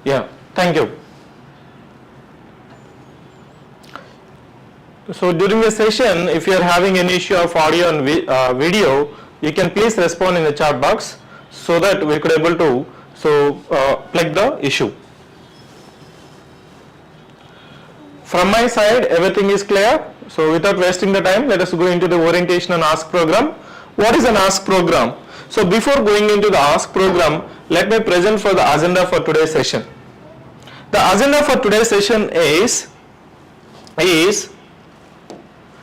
Yeah, thank you. So during the session, if you are having any issue of audio and video, you can please respond in the chat box so that we could able to plug the issue. From my side, everything is clear. So without wasting the time, let us go into the orientation and ask program. What is an ask program? So before going into the ask program, let me present for the agenda for today's session. The agenda for today's session is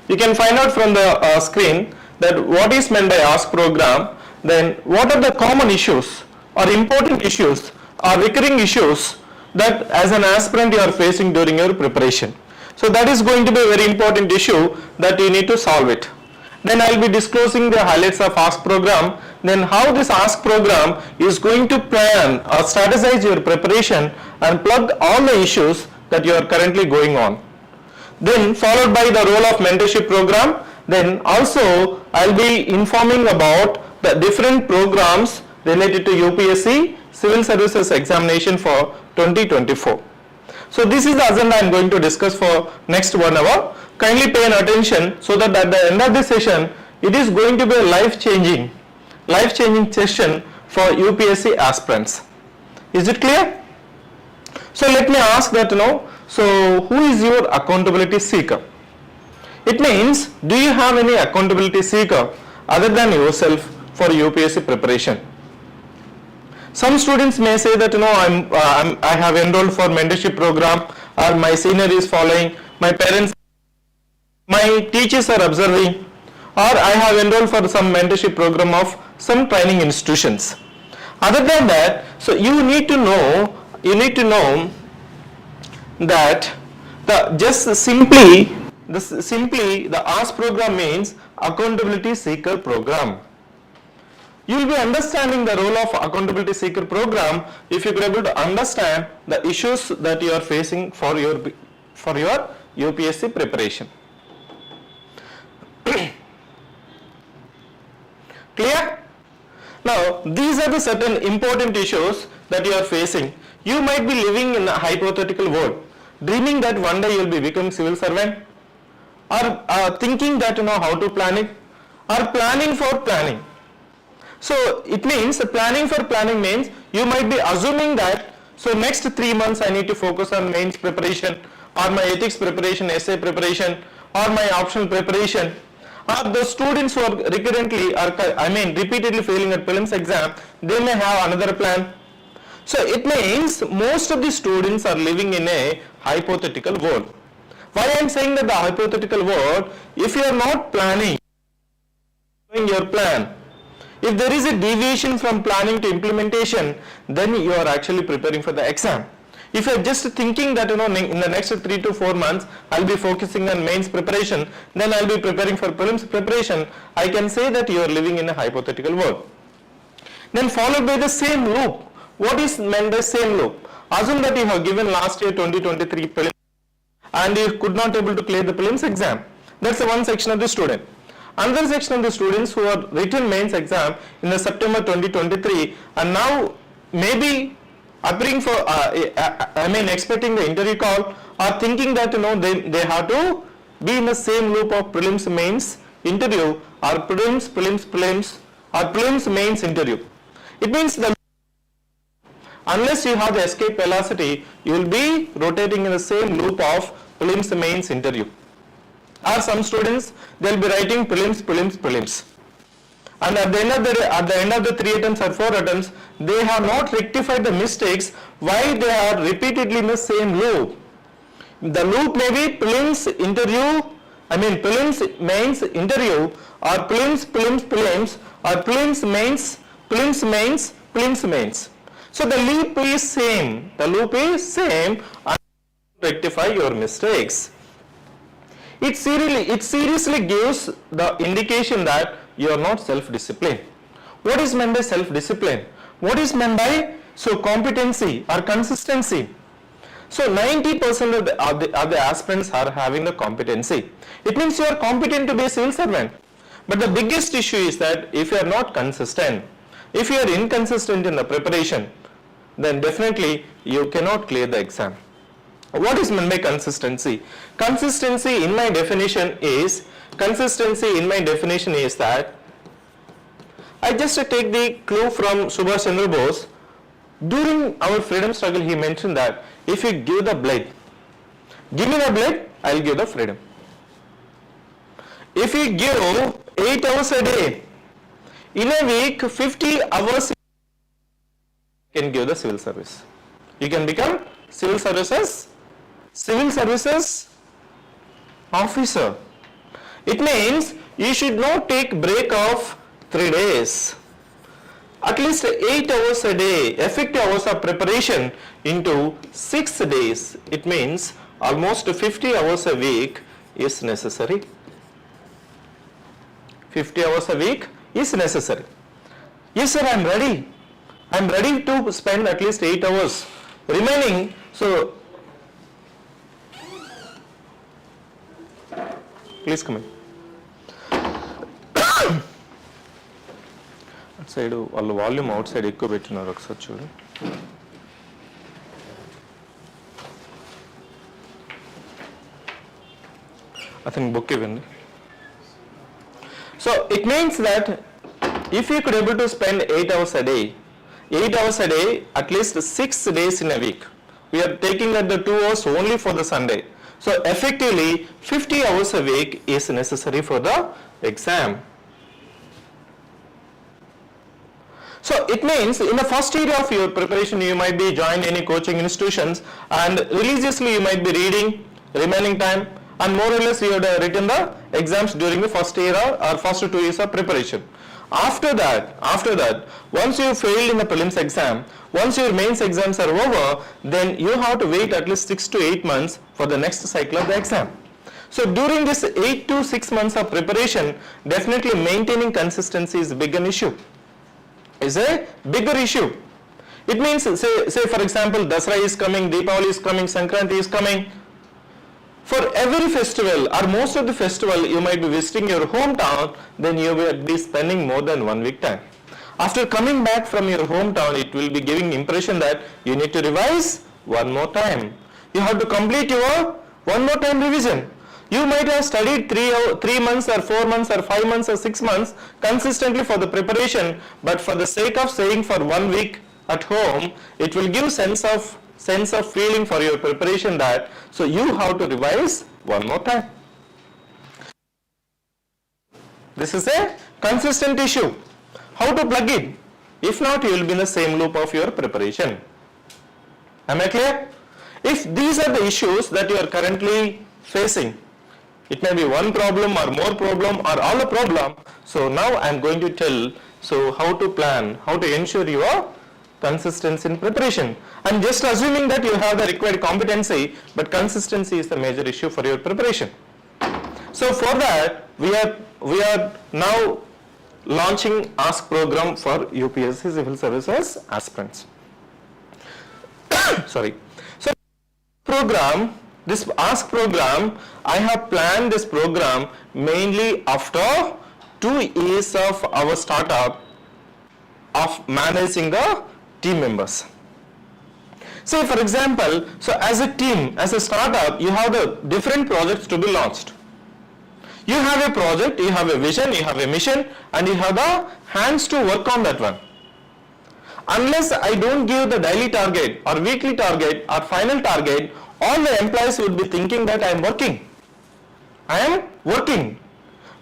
you can find out from the screen that what is meant by ask program, then what are the common issues or important issues or recurring issues that as an aspirant you are facing during your preparation. So that is going to be a very important issue that you need to solve it. Then I will be disclosing the highlights of ask program, then how this ask program is going to plan or strategize your preparation and plug all the issues that you are currently going on. Then followed by the role of mentorship program, then also I will be informing about the different programs related to UPSC Civil Services Examination for 2024. So this is the agenda I am going to discuss for next 1 hour. Kindly pay attention so that at the end of this session, it is going to be a life-changing session for UPSC aspirants. Is it clear? So let me ask that, so who is your accountability seeker? It means, do you have any accountability seeker other than yourself for UPSC preparation? Some students may say that I have enrolled for mentorship program, or my senior is following, my parents, my teachers are observing, or I have enrolled for some mentorship program of some training institutions. Other than that, so you need to know that the ask program means accountability seeker program. You will be understanding the role of accountability seeker program if you are able to understand the issues that you are facing for your UPSC preparation. Clear? Now, these are the certain important issues that you are facing. You might be living in a hypothetical world, dreaming that one day you will be becoming civil servant, or thinking that how to plan it, or planning for planning. So it means planning for planning means you might be assuming that so next 3 months I need to focus on mains preparation, or my ethics preparation, essay preparation, or my optional preparation. Or the students who are repeatedly failing at prelims exam, they may have another plan. So it means most of the students are living in a hypothetical world. Why I am saying that the hypothetical world, if you are not planning your plan, if there is a deviation from planning to implementation, then you are actually preparing for the exam. If you are just thinking that in the next 3 to 4 months I will be focusing on mains preparation, then I will be preparing for prelims preparation, I can say that you are living in a hypothetical world. Then followed by the same loop. What is meant by same loop? Assume that you have given last year 2023 prelims and you could not able to clear the prelims exam. That's one section of the student. Another section of the students who are written mains exam in the September 2023 and now maybe appearing for expecting the interview call, or thinking that they have to be in the same loop of prelims mains interview, or prelims or prelims mains interview. It means that unless you have the escape velocity, you will be rotating in the same loop of prelims mains interview. Or some students, they will be writing prelims. And at the end of the 3 attempts or 4 attempts, they have not rectified the mistakes. Why they are repeatedly in the same loop? The loop may be prelims mains interview, or prelims, or prelims mains. So the loop is same. And rectify your mistakes. It seriously gives the indication that you are not self-disciplined. What is meant by self-discipline? What is meant by competency or consistency? So 90% of the aspirants are having the competency. It means you are competent to be a civil servant. But the biggest issue is that if you are not consistent, if you are inconsistent in the preparation, then definitely you cannot clear the exam. What is meant by consistency? Consistency in my definition is that I just take the clue from Subhash Chandra Bose. During our freedom struggle, he mentioned that if you give the blood, give me the blood, I will give the freedom. If you give 8 hours a day, in a week 50 hours, you can give the civil service. You can become civil services officer. It means you should not take break of 3 days. At least 8 hours a day, effective hours of preparation into 6 days. It means almost 50 hours a week is necessary. 50 hours a week is necessary. Yes sir, I am ready. I am ready to spend at least 8 hours remaining. So, please come in. Outside, all volume outside ఎక్కువ పెట్టినారు ఒకసారి చూడు. I think book ఇవ్వండి. So it means that if you could able to spend 8 hours a day, at least 6 days in a week, we are taking that the 2 hours only for the Sunday. So effectively 50 hours a week is necessary for the exam. So it means in the first year of your preparation you might be joined any coaching institutions and religiously you might be reading remaining time, and more or less you have written the exams during the first year or first 2 years of preparation. After that, once you failed in the prelims exam, once your mains exams are over, then you have to wait at least 6 to 8 months for the next cycle of the exam. So during this 8 to 6 months of preparation, definitely maintaining consistency is a bigger issue. It means, say for example, Dasra is coming, Deepavali is coming, Sankranti is coming. For every festival or most of the festival you might be visiting your hometown, then you will be spending more than 1 week time. After coming back from your hometown, it will be giving impression that you need to revise one more time. You have to complete your one more time revision. You might have studied 3 months or 4 months or 5 months or 6 months consistently for the preparation, but for the sake of saying for 1 week at home, it will give sense of feeling for your preparation that so you have to revise one more time. This is a consistent issue. How to plug it? If not, you will be in the same loop of your preparation. Am I clear? If these are the issues that you are currently facing, it may be one problem or more problem or all a problem. So now I am going to tell how to plan, how to ensure your consistency in preparation. I'm just assuming that you have the required competency, but consistency is the major issue for your preparation. So for that, we are now launching ASK program for UPSC Civil Services aspirants. Sorry. So this ASK program, I have planned this program mainly after 2 years of our startup of managing the team members. Say for example, so as a team, as a startup, you have the different projects to be launched. You have a project, you have a vision, you have a mission, and you have the hands to work on that one. Unless I don't give the daily target or weekly target or final target, all the employees would be thinking that I am working.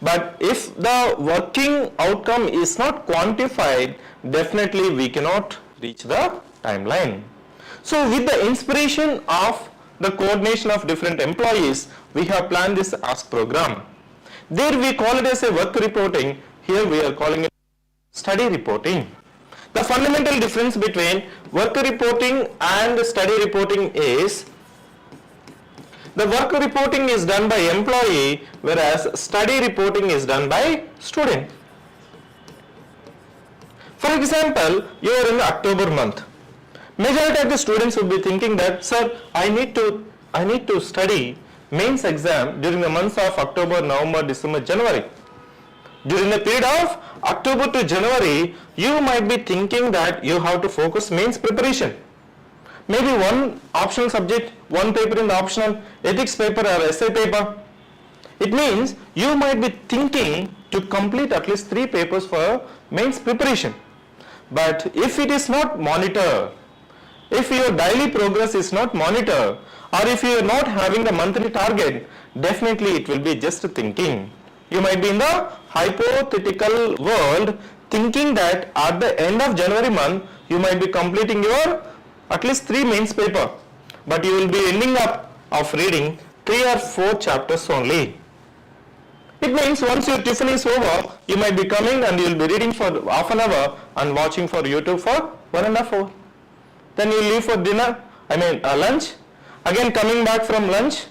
But if the working outcome is not quantified, definitely we cannot reach the timeline. So with the inspiration of the coordination of different employees, we have planned this ASK program. There we call it as a work reporting, here we are calling it study reporting. The fundamental difference between work reporting and study reporting is the work reporting is done by employee, whereas study reporting is done by student. For example, you are in the October month. Majority of the students would be thinking that, sir, I need to study mains exam during the months of October, November, December, January. During the period of October to January, you might be thinking that you have to focus mains preparation. maybe one optional subject, one paper in the optional, ethics paper or essay paper. It means you might be thinking to complete at least 3 papers for mains preparation. But if it is not monitored, if your daily progress is not monitored, or if you are not having the monthly target, definitely it will be just thinking. You might be in the hypothetical world thinking that at the end of January month, you might be completing your at least 3 mains paper, but you will be ending up of reading 3 or 4 chapters only. It means once your tiffin is over, you might be coming and you will be reading for half an hour and watching for YouTube for 1.5 hours. Then you leave for dinner, lunch, again coming back from lunch,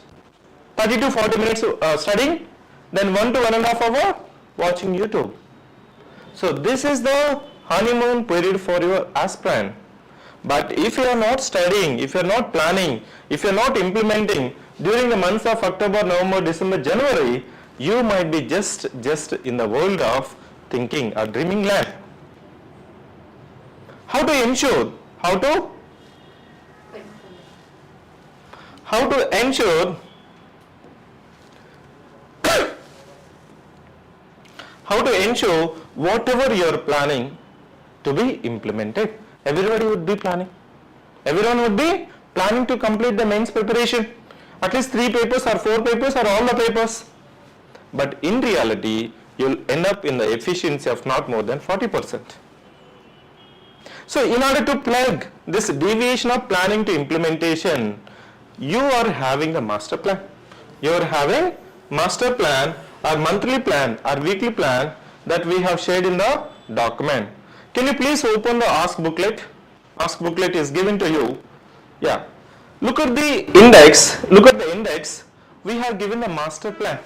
30 to 40 minutes studying, then 1 to 1.5 hours watching YouTube. So this is the honeymoon period for your aspirant. But if you are not studying, if you are not planning, if you are not implementing during the months of October, November, December, January, you might be just in the world of thinking or dreaming land. How to ensure? How to ensure how to ensure whatever you are planning to be implemented? Everybody would be planning. Everyone would be planning to complete the mains preparation. At least 3 papers or 4 papers or all the papers. But in reality, you will end up in the efficiency of not more than 40%. So in order to plug this deviation of planning to implementation, you are having the master plan. You are having master plan or monthly plan or weekly plan that we have shared in the document. Can you please open the ask booklet? Ask booklet is given to you. Yeah. Look at the index. Look at the index. We have given the master plan.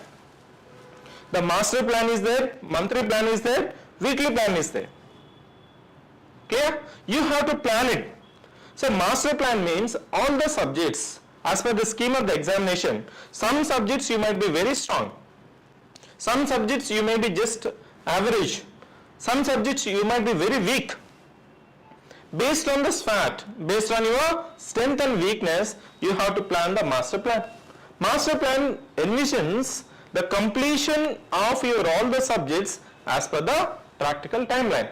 The master plan is there, monthly plan is there, weekly plan is there. Clear? You have to plan it. So master plan means all the subjects as per the scheme of the examination. Some subjects you might be very strong. Some subjects you may be just average. Some subjects you might be very weak. Based on the SWOT, based on your strength and weakness, you have to plan the master plan. Master plan envisions the completion of your all the subjects as per the practical timeline.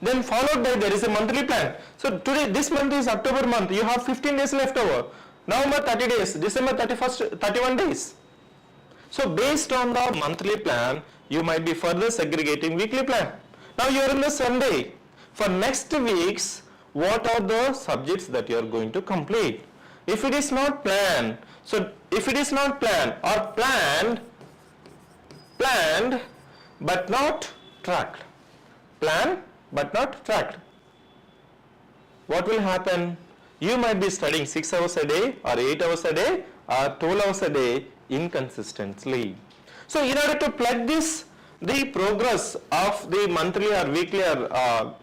Then followed by there is a monthly plan. So today, this month is October month, you have 15 days left over. November 30 days, December 31st, 31 days. So based on the monthly plan, you might be further segregating weekly plan. Now you are in the Sunday. For next weeks, what are the subjects that you are going to complete? If it is not planned, so if it is not planned or planned but not tracked, planned but not tracked, what will happen? You might be studying 6 hours a day or 8 hours a day or 12 hours a day inconsistently. So in order to plug this, the progress of the monthly or weekly or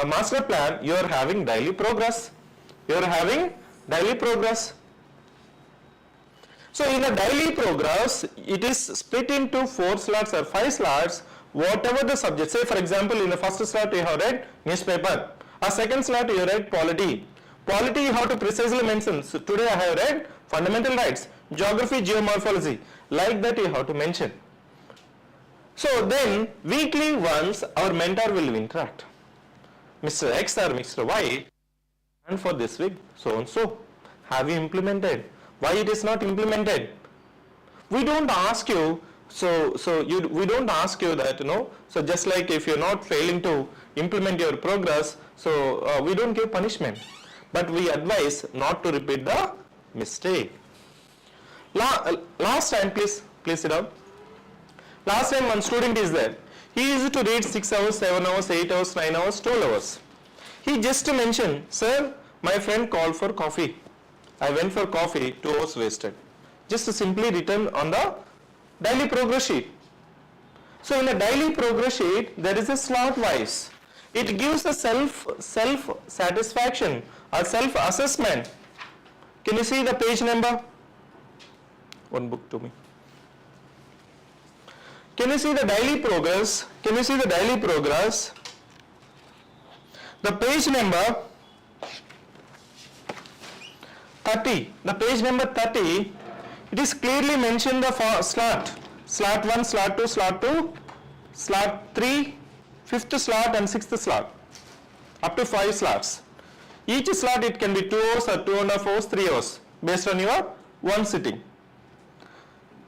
master plan, you are having daily progress. You are having daily progress. So in a daily progress, it is split into 4 slots or 5 slots, whatever the subject. Say for example, in the first slot you have read newspaper, a second slot you read polity. Polity you have to precisely mention. So today I have read fundamental rights, geography, geomorphology. Like that you have to mention. So then weekly once our mentor will interact. Mr. X or Mr. Y, and for this week so and so. Have you implemented? Why it is not implemented? We don't ask you, we don't ask you that, so just like if you're not failing to implement your progress, so we don't give punishment. But we advise not to repeat the mistake. Last time, please sit down. Last time one student is there. He used to read 6 hours, 7 hours, 8 hours, 9 hours, 12 hours. He just mentioned, sir, my friend called for coffee. I went for coffee, 2 hours wasted. Just simply written on the daily progress sheet. So in a daily progress sheet, there is a slot wise. It gives a self satisfaction or self assessment. Can you see the page number? One book to me. Can you see the daily progress? Can you see the daily progress? The page number 30, the page number 30, it is clearly mentioned the slot 1, slot 2, slot 2, slot 3, 5th slot and 6th slot, up to 5 slots. Each slot it can be 2 hours or 2.5 hours, 3 hours based on your one sitting.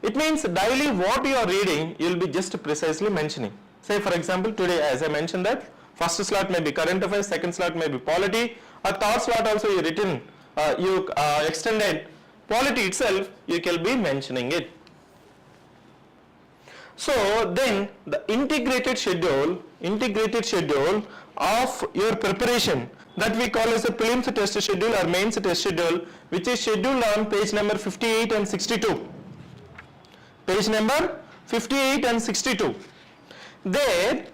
It means daily what you are reading you will be just precisely mentioning. Say for example today as I mentioned that first slot may be current affairs, second slot may be polity, or third slot also you written, you extended polity itself, you can be mentioning it. So then the integrated schedule of your preparation that we call as a prelims test schedule or mains test schedule, which is scheduled on page number 58 and 62. Page number 58 and 62. There,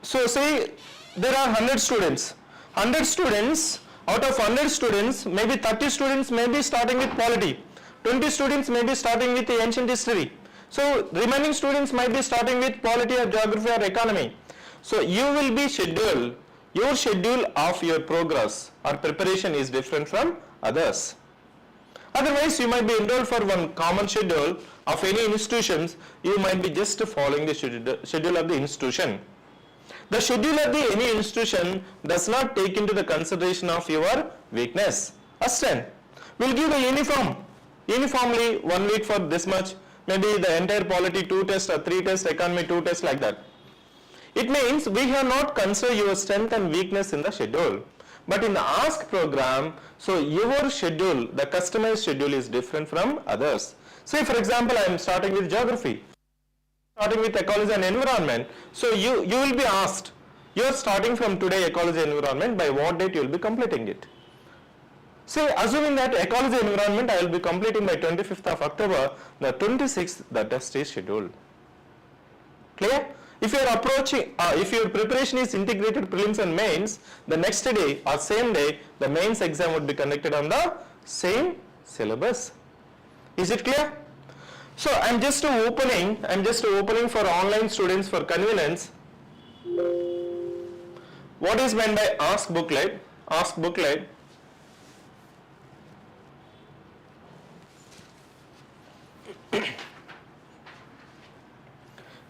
so say there are 100 students. 100 students, out of 100 students, maybe 30 students may be starting with polity. 20 students may be starting with the ancient history. So remaining students might be starting with polity or geography or economy. So you will be scheduled, your schedule of your progress or preparation is different from others. Otherwise you might be enrolled for one common schedule of any institutions, you might be just following the schedule of the institution. The schedule of the any institution does not take into the consideration of your weakness or strength. We'll give a uniformly 1 week for this much, maybe the entire polity 2 tests or 3 tests, economy 2 tests, like that. It means we have not considered your strength and weakness in the schedule. But in the ASK program, so your schedule, the customized schedule is different from others. Say for example, I am starting with geography, starting with ecology and environment. So you will be asked, you are starting from today ecology and environment, by what date you will be completing it. Say assuming that ecology and environment I will be completing by 25th of October, the 26th the test is scheduled. Clear? If you are approaching, if your preparation is integrated prelims and mains, the next day or same day the mains exam would be conducted on the same syllabus. Is it clear? So I am just opening for online students for convenience. What is meant by ASK booklet? ASK booklet.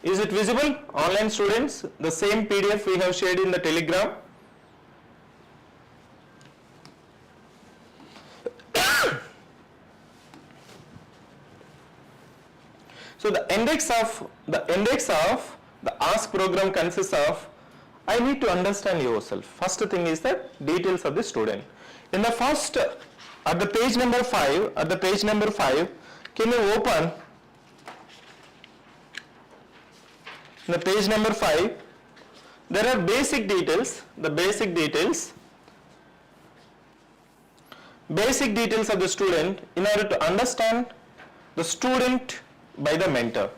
Is it visible, online students? The same PDF we have shared in the Telegram. So the index of the ASK program consists of, I need to understand yourself. First thing is the details of the student. In the first, at the page number 5, can you open the page number 5? There are basic details, basic details of the student in order to understand the student by the mentor.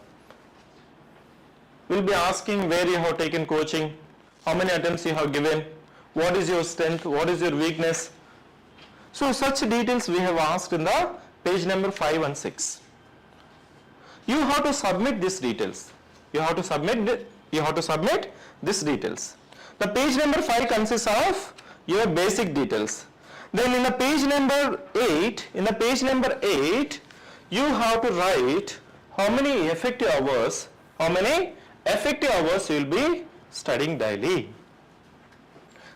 We'll be asking where you have taken coaching, how many attempts you have given, what is your strength, what is your weakness. So such details we have asked in the page number 5 and 6. You have to submit these details. You have to submit these details. The page number 5 consists of your basic details. Then in the page number 8, you have to write how many effective hours you will be studying daily.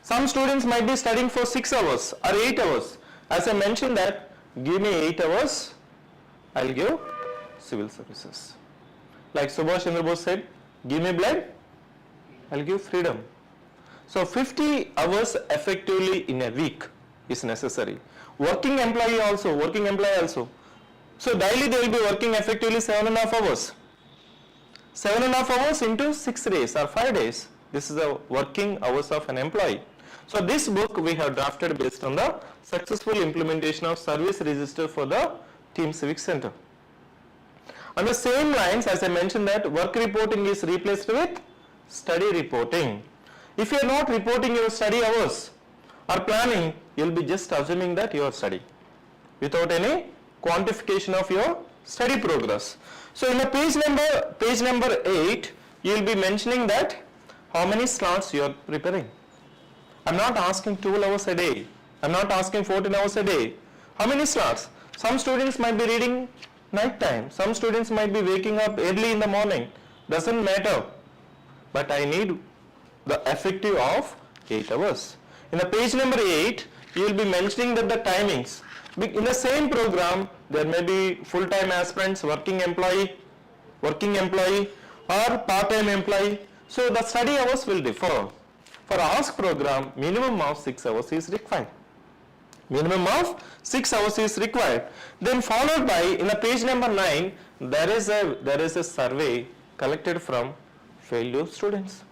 Some students might be studying for 6 hours or 8 hours. As I mentioned that, give me 8 hours, I will give civil services. Like Subhash Chandra Bose said, give me blood, I will give freedom. So 50 hours effectively in a week is necessary. Working employee also. So daily they will be working effectively 7.5 hours. 7.5 hours into 6 days or 5 days. This is the working hours of an employee. So this book we have drafted based on the successful implementation of service register for the team CivicCentre. On the same lines, as I mentioned that work reporting is replaced with study reporting. If you are not reporting your study hours or planning, you will be just assuming that you are studying without any quantification of your study progress. So in the page number 8, you will be mentioning that how many slots you are preparing. I am not asking 12 hours a day. I am not asking 14 hours a day. How many slots? Some students might be reading night time. Some students might be waking up early in the morning. Doesn't matter. But I need the effective of 8 hours. In the page number 8, you will be mentioning that the timings. In the same program, there may be full-time aspirants, working employee, or part-time employee. So the study hours will differ. For ASK program, minimum of 6 hours is required. Minimum of 6 hours is required. Then followed by, in the page number 9, there is a survey collected from failure students.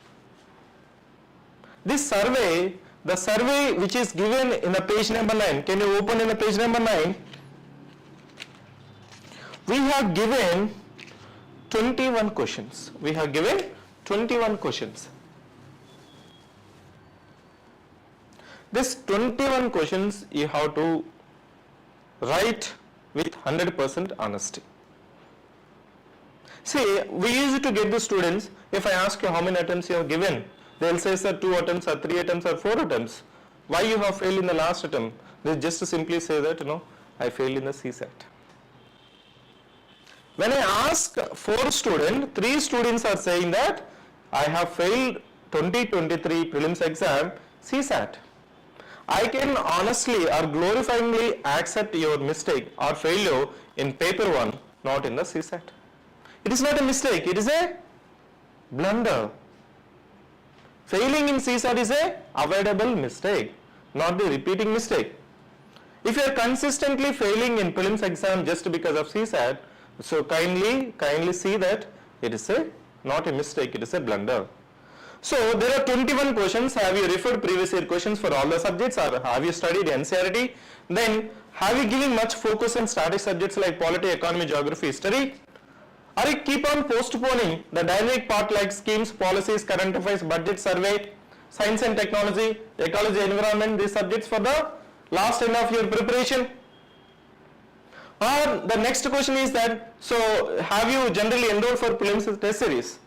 This survey, the survey which is given in the page number 9, can you open in the page number 9? We have given 21 questions. We have given 21 questions. This 21 questions you have to write with 100% honesty. See, we used to get the students, if I ask you how many attempts you have given, they will say, sir, 2 attempts or 3 attempts or 4 attempts. Why you have failed in the last attempt? They just simply say that, I failed in the CSAT. When I ask 4 students, 3 students are saying that I have failed 2023 prelims exam CSAT. I can honestly or glorifyingly accept your mistake or failure in paper 1, not in the CSAT. It is not a mistake, it is a blunder. Failing in CSAT is a avoidable mistake, not the repeating mistake. If you are consistently failing in prelims exam just because of CSAT, so kindly see that it is not a mistake, it is a blunder. So there are 21 questions. Have you referred previous year questions for all the subjects, or have you studied NCERT? Then have you given much focus on static subjects like polity, economy, geography, history? Or you keep on postponing the dynamic part like schemes, policies, current affairs, budget, survey, science and technology, ecology, environment, these subjects for the last end of your preparation? Or the next question is that, so have you generally enrolled for prelims test series?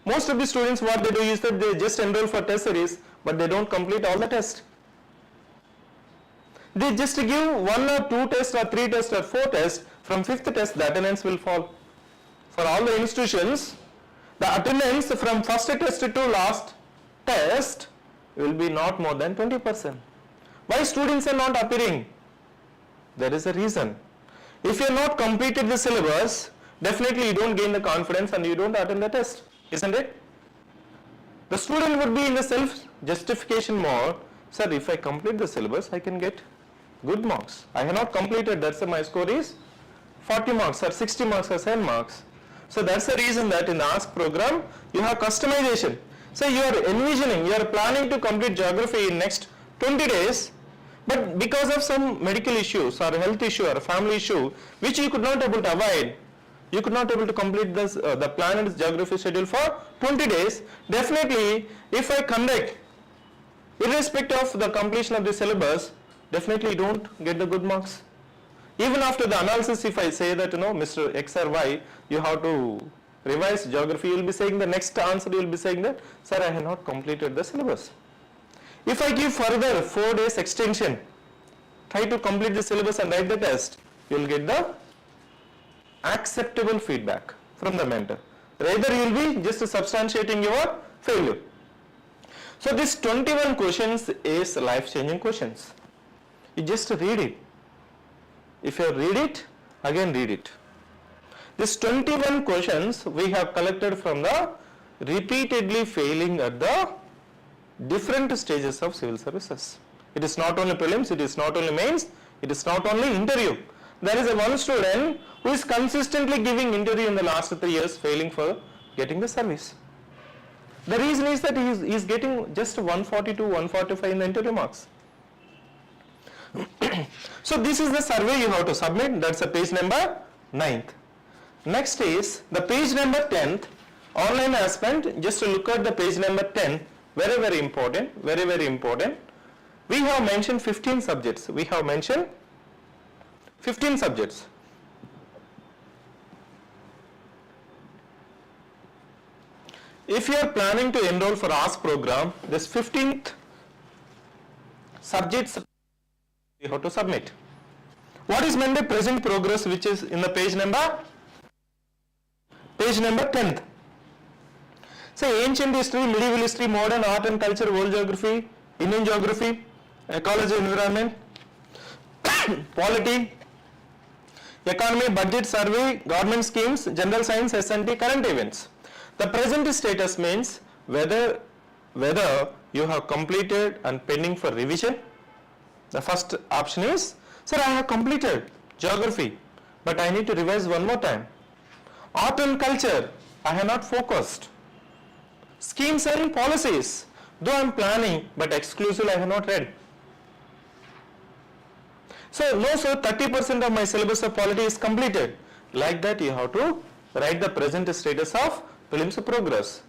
Most of the students, what they do is that they just enroll for test series, but they don't complete all the tests. They just give 1 or 2 tests or 3 tests or 4 tests. From 5th test, the attendance will fall. For all the institutions, the attendance from first test to last test will be not more than 20%. Why students are not appearing? There is a reason. If you have not completed the syllabus, definitely you don't gain the confidence and you don't attend the test, isn't it? The student would be in the self-justification mode. Sir, if I complete the syllabus, I can get good marks. I have not completed, that's why my score is 40 marks or 60 marks or 7 marks. So that's the reason that in the ASK program, you have customization. So you are envisioning, you are planning to complete geography in next 20 days, but because of some medical issues or health issue or family issue, which you could not able to avoid, you could not able to complete this, the planned geography schedule for 20 days. Definitely, if I conduct, irrespective of the completion of the syllabus, definitely you don't get the good marks. Even after the analysis, if I say that, Mr. X or Y, you have to revise geography, you will be saying the next answer, you will be saying that, sir, I have not completed the syllabus. If I give further 4 days extension, try to complete the syllabus and write the test, you will get the acceptable feedback from the mentor. Rather, you will be just substantiating your failure. So this 21 questions is life-changing questions. You just read it. If you read it, again read it. This 21 questions we have collected from the repeatedly failing at the different stages of civil services. It is not only prelims, it is not only mains, it is not only interview. There is a one student who is consistently giving interview in the last 3 years, failing for getting the service. The reason is that he is getting just 140 to 145 in the interview marks. So this is the survey you have to submit. That's the page number 9th. Next is the page number 10th, online aspirant. Just to look at the page number 10, very important, very important. We have mentioned 15 subjects. We have mentioned 15 subjects. If you are planning to enroll for ASK program, this 15th subjects you have to submit. What is meant by present progress, which is in the page number 10th. Say ancient history, medieval history, modern art and culture, world geography, Indian geography, ecology, environment, polity, economy, budget, survey, government schemes, general science, S&T, current events. The present status means whether you have completed and pending for revision. The first option is, sir, I have completed geography, but I need to revise one more time. Art and culture, I have not focused. Schemes and policies, though I am planning, but exclusively I have not read. So, no sir, 30% of my syllabus of polity is completed. Like that you have to write the present status of prelims progress.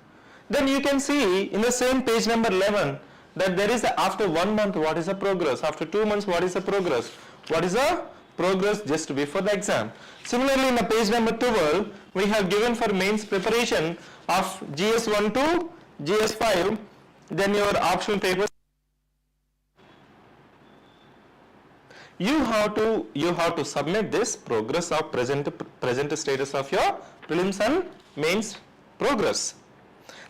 Then you can see in the same page number 11 that there is after 1 month what is the progress, after 2 months what is the progress, what is the progress just before the exam. Similarly in the page number 12 we have given for mains preparation of GS1 to GS5, then your optional papers. You have to submit this progress of present status of your prelims and mains progress.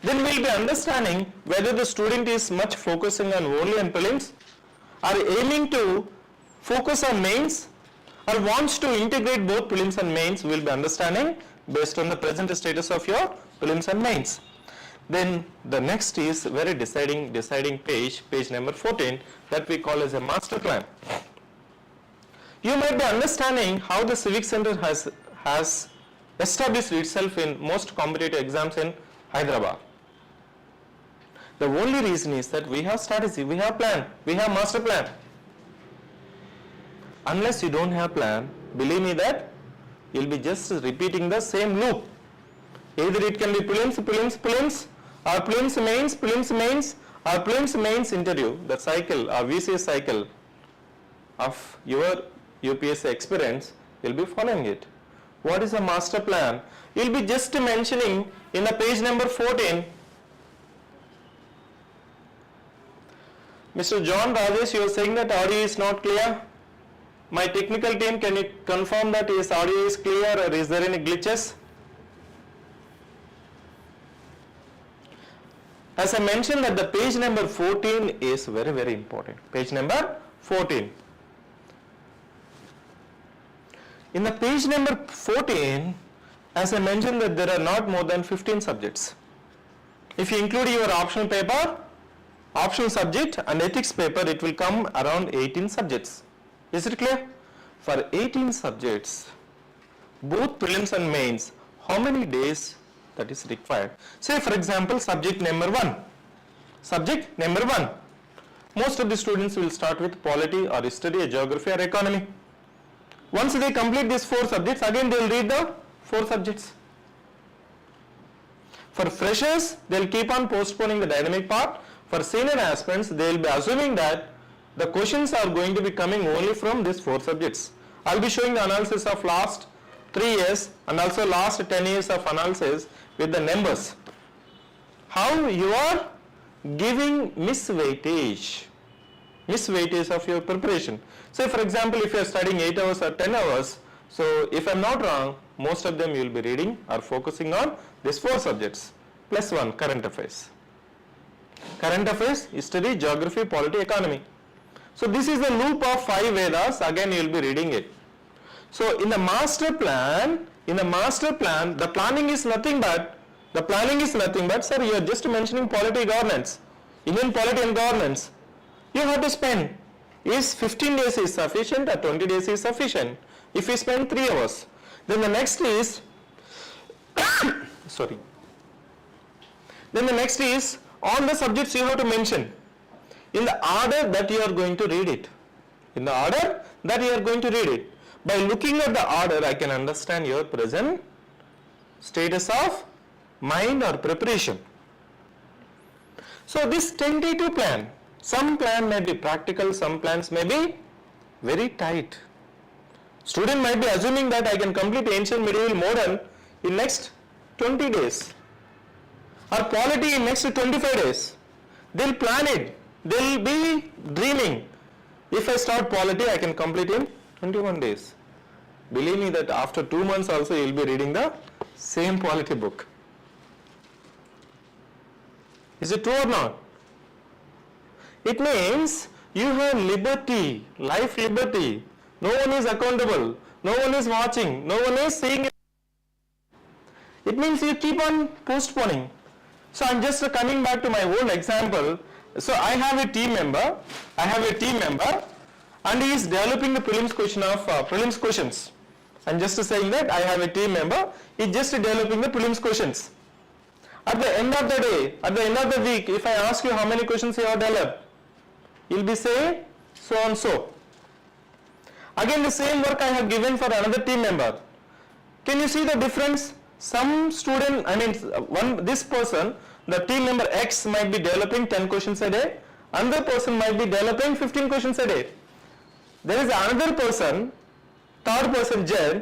Then we will be understanding whether the student is much focusing on only on prelims, or aiming to focus on mains, or wants to integrate both prelims and mains. We will be understanding based on the present status of your prelims and mains. Then the next is very deciding page number 14, that we call as a master plan. You might be understanding how the CivicCentre has established itself in most competitive exams in Hyderabad. The only reason is that we have strategy, we have plan, we have master plan. Unless you don't have plan, believe me that you will be just repeating the same loop. Either it can be prelims, or prelims mains, or prelims mains interview. The cycle or VCS cycle of your UPSC experience, you will be following it. What is a master plan? You will be just mentioning in the page number 14. Mr. John Rajesh, you are saying that audio is not clear. My technical team, can you confirm that his audio is clear, or is there any glitches? As I mentioned that the page number 14 is very, very important. Page number 14. In the page number 14, as I mentioned that there are not more than 15 subjects. If you include your optional paper, optional subject and ethics paper, it will come around 18 subjects. Is it clear? For 18 subjects, both prelims and mains, how many days that is required? Say for example, subject number 1. Most of the students will start with polity or history or geography or economy. Once they complete these 4 subjects, again they will read the 4 subjects. For freshers, they will keep on postponing the dynamic part. For senior aspirants, they will be assuming that the questions are going to be coming only from these 4 subjects. I will be showing the analysis of last 3 years and also last 10 years of analysis with the numbers. How you are giving misweightage of your preparation. Say for example, if you are studying 8 hours or 10 hours, so if I am not wrong, most of them you will be reading or focusing on these 4 subjects plus 1 current affairs. Current affairs, history, geography, polity, economy. So this is the loop of 5 Vedas, again you will be reading it. So in the master plan, the planning is nothing but, sir, you are just mentioning polity governance, Indian polity and governance. You have to spend, is 15 days is sufficient or 20 days is sufficient? If you spend 3 hours, then the next is, all the subjects you have to mention in the order that you are going to read it. By looking at the order, I can understand your present status of mind or preparation. So this tentative plan, some plan may be practical, some plans may be very tight. Student might be assuming that I can complete ancient, medieval, modern in next 20 days or polity in next 25 days. They'll plan it. They'll be dreaming. If I start polity, I can complete in 21 days. Believe me that after 2 months also you will be reading the same quality book. Is it true or not? It means you have liberty, life liberty. No one is accountable. No one is watching. No one is seeing it. It means you keep on postponing. So I'm just coming back to my old example. So I have a team member. And he is developing the prelims questions. I'm just saying that I have a team member. He is just developing the prelims questions. At the end of the day, at the end of the week, if I ask you how many questions you have developed, you'll be saying so and so. Again, the same work I have given for another team member. Can you see the difference? Some student, this person, the team member X might be developing 10 questions a day. Another person might be developing 15 questions a day. There is another person, third person Z,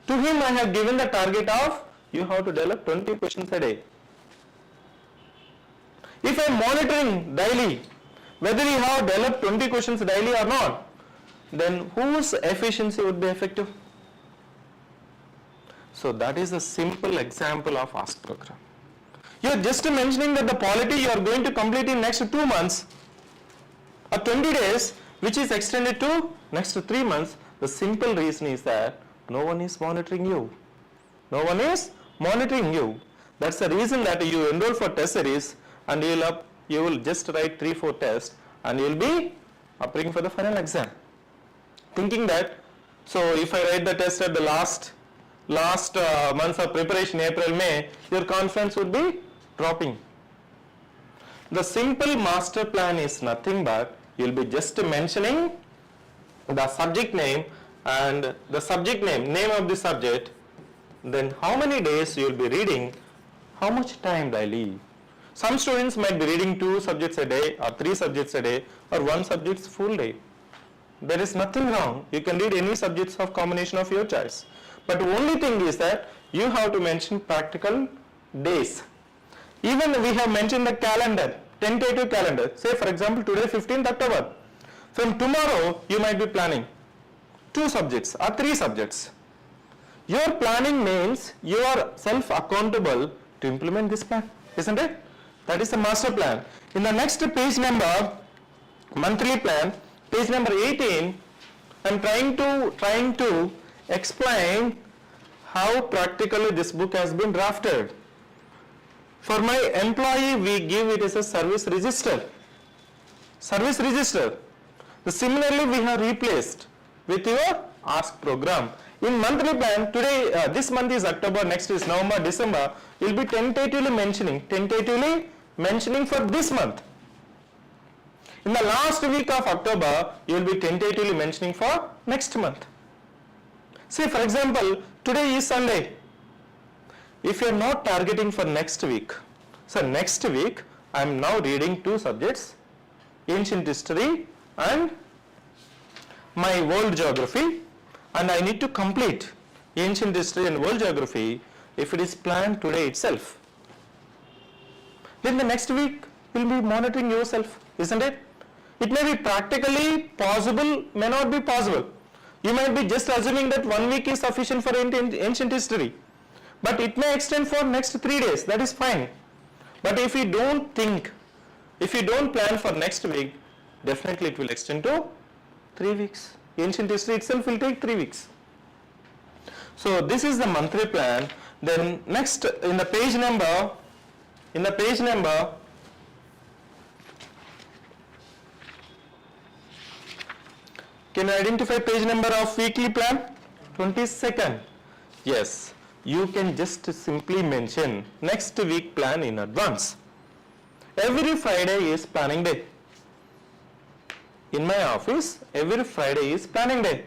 to whom I have given the target of you have to develop 20 questions a day. If I am monitoring daily whether you have developed 20 questions daily or not, then whose efficiency would be effective? So that is a simple example of ask program. You are just mentioning that the polity you are going to complete in next 2 months or 20 days, which is extended to next 3 months. The simple reason is that no one is monitoring you. No one is monitoring you. That's the reason that you enroll for test series and you will just write 3-4 tests and you will be appearing for the final exam. Thinking that, so if I write the test at the last months of preparation, April, May, your confidence would be dropping. The simple master plan is nothing but you will be just mentioning the subject name and the subject name of the subject, then how many days you will be reading, how much time daily. Some students might be reading 2 subjects a day or 3 subjects a day or 1 subject full day. There is nothing wrong. You can read any subjects of combination of your choice. But the only thing is that you have to mention practical days. Even we have mentioned the calendar, tentative calendar. Say for example today 15th October. From tomorrow you might be planning 2 subjects or 3 subjects. Your planning means you are self-accountable to implement this plan, isn't it? That is the master plan. In the next page number, monthly plan, page number 18, I am trying to explain how practically this book has been drafted. For my employee, we give it as a service register. Service register. Similarly, we have replaced with your ask program. In monthly plan, today, this month is October, next is November, December, you will be tentatively mentioning for this month. In the last week of October, you will be tentatively mentioning for next month. Say for example, today is Sunday. If you are not targeting for next week, so next week I am now reading 2 subjects, ancient history and my world geography, and I need to complete ancient history and world geography. If it is planned today itself, then the next week you will be monitoring yourself, isn't it? It may be practically possible, may not be possible. You might be just assuming that 1 week is sufficient for ancient history, but it may extend for next 3 days, that is fine. But if you don't plan for next week, definitely it will extend to 3 weeks. Ancient history itself will take 3 weeks. So this is the monthly plan. Then next in the page number, can you identify page number of weekly plan? 22nd. Yes, you can just simply mention next week plan in advance. Every Friday is planning day. In my office, every Friday is planning day.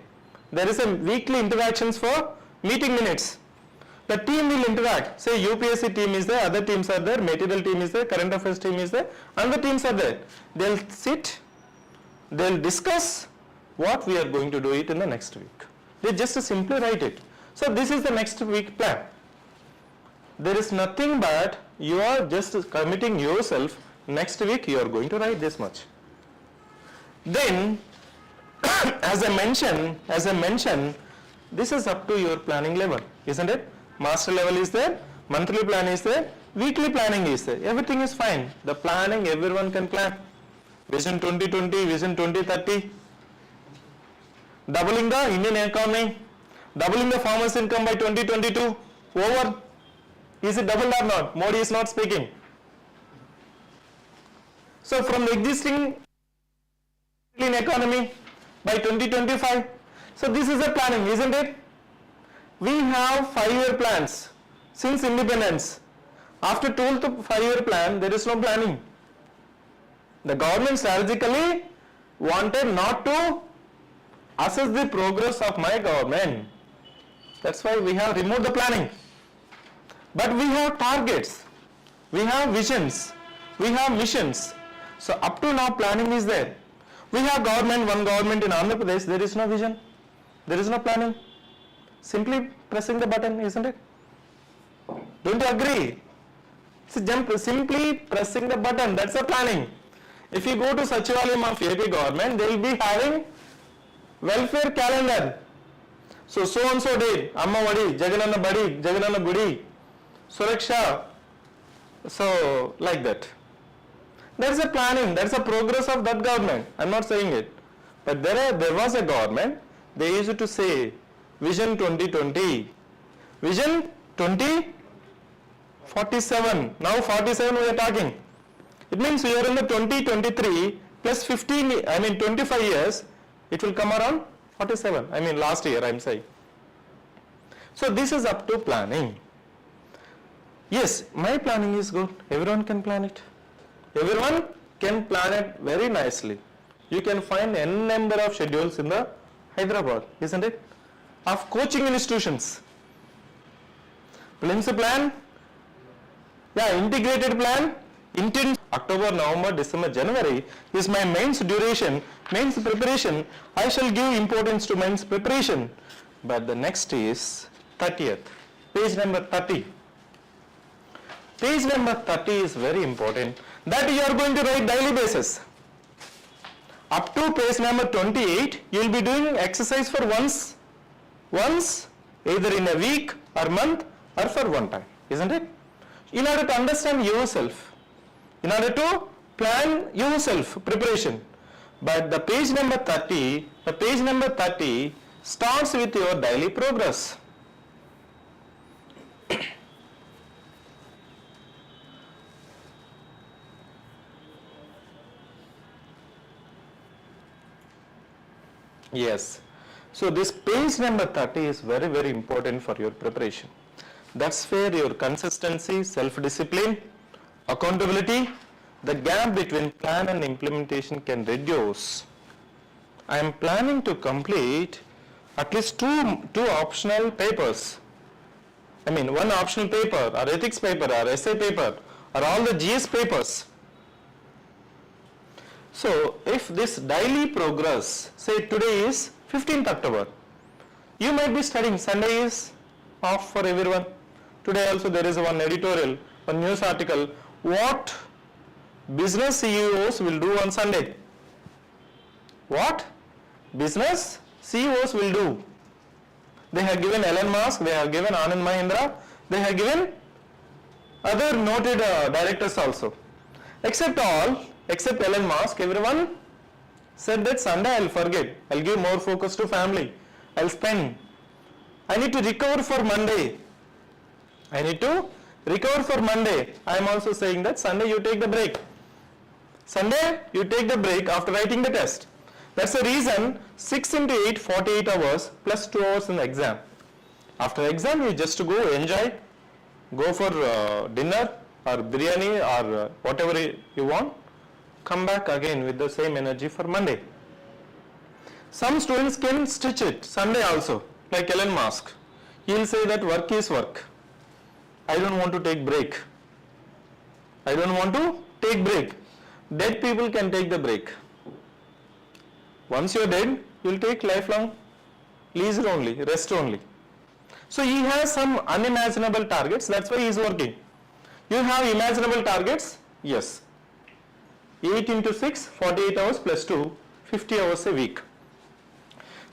There is a weekly interactions for meeting minutes. The team will interact. Say UPSC team is there, other teams are there, material team is there, current affairs team is there, and the teams are there. They'll sit, they'll discuss what we are going to do it in the next week. They just simply write it. So this is the next week plan. There is nothing but you are just committing yourself, next week you are going to write this much. Then as I mentioned, this is up to your planning level, isn't it? Master level is there, monthly plan is there, weekly planning is there. Everything is fine. The planning, everyone can plan. Vision 2020, Vision 2030, doubling the Indian economy, doubling the farmers' income by 2022. Over. Is it doubled or not? Modi is not speaking. So from the existing clean economy by 2025. So this is a planning, isn't it? We have 5-year plans since independence. After 12th 5-year plan, there is no planning. The government strategically wanted not to assess the progress of my government. That's why we have removed the planning. But we have targets, we have visions, we have missions. So up to now planning is there. We have government, one government in Andhra Pradesh, there is no vision, there is no planning. Simply pressing the button, isn't it? Don't you agree? Simply pressing the button, that's the planning. If you go to Sachivalayam of AP government, they will be having welfare calendar. So and so day, Amma Vadi, Jagananna Badi, Jagananna Gudi, Suraksha, so like that. That's a planning, that's a progress of that government. I'm not saying it. But there was a government, they used to say Vision 2020, Vision 2047. Now 47 we are talking. It means we are in the 2023 plus 25 years, it will come around 47. Last year I'm saying. So this is up to planning. Yes, my planning is good. Everyone can plan it. Everyone can plan it very nicely. You can find n number of schedules in the Hyderabad, isn't it? Of coaching institutions. Prelims plan, integrated plan, intent October, November, December, January is my mains duration, mains preparation. I shall give importance to mains preparation. But the next is 30th, page number 30. Page number 30 is very important. That you are going to write daily basis. Up to page number 28, you will be doing exercise for once, either in a week or month or for one time, isn't it? In order to understand yourself, in order to plan yourself, preparation. But the page number 30, starts with your daily progress. Yes. So this page number 30 is very, very important for your preparation. That's where your consistency, self-discipline, accountability, the gap between plan and implementation can reduce. I am planning to complete at least two optional papers. One optional paper or ethics paper or essay paper or all the GS papers. So if this daily progress, say today is 15th October, you might be studying, Sunday is off for everyone. Today also there is one editorial, one news article, what business CEOs will do on Sunday. What business CEOs will do. They have given Elon Musk, they have given Anand Mahindra, they have given other noted directors also. Except Elon Musk, everyone said that Sunday I'll forget, I'll give more focus to family, I'll spend. I need to recover for Monday. I am also saying that Sunday you take the break. Sunday you take the break after writing the test. That's the reason 6 into 8, 48 hours plus 2 hours in the exam. After exam you just go enjoy, go for dinner or biryani or whatever you want. Come back again with the same energy for Monday. Some students can stitch it Sunday also, like Elon Musk. He will say that work is work. I don't want to take break. Dead people can take the break. Once you are dead, you will take lifelong leisure only, rest only. So he has some unimaginable targets, that's why he is working. You have imaginable targets? Yes. 8 into 6, 48 hours plus 2, 50 hours a week.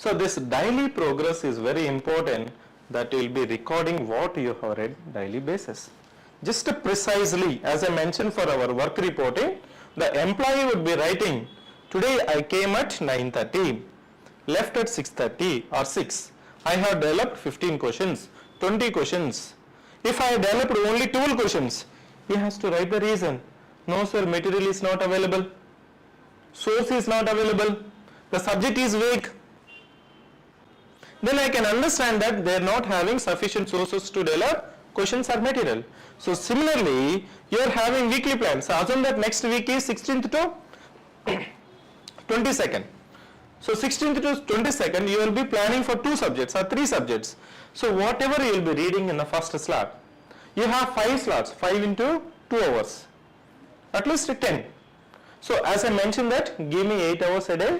So this daily progress is very important, that you will be recording what you have read daily basis. Just precisely as I mentioned for our work reporting, the employee would be writing, today I came at 9:30, left at 6:30 or 6. I have developed 15 questions, 20 questions. If I developed only 12 questions, he has to write the reason. No sir, material is not available, source is not available, the subject is vague. Then I can understand that they are not having sufficient sources to develop questions or material. So similarly, you are having weekly plans. So assume that next week is 16th to 22nd. So 16th to 22nd, you will be planning for 2 subjects or 3 subjects. So whatever you will be reading in the first slot, you have 5 slots, 5 into 2 hours, at least 10. So as I mentioned that, give me 8 hours a day,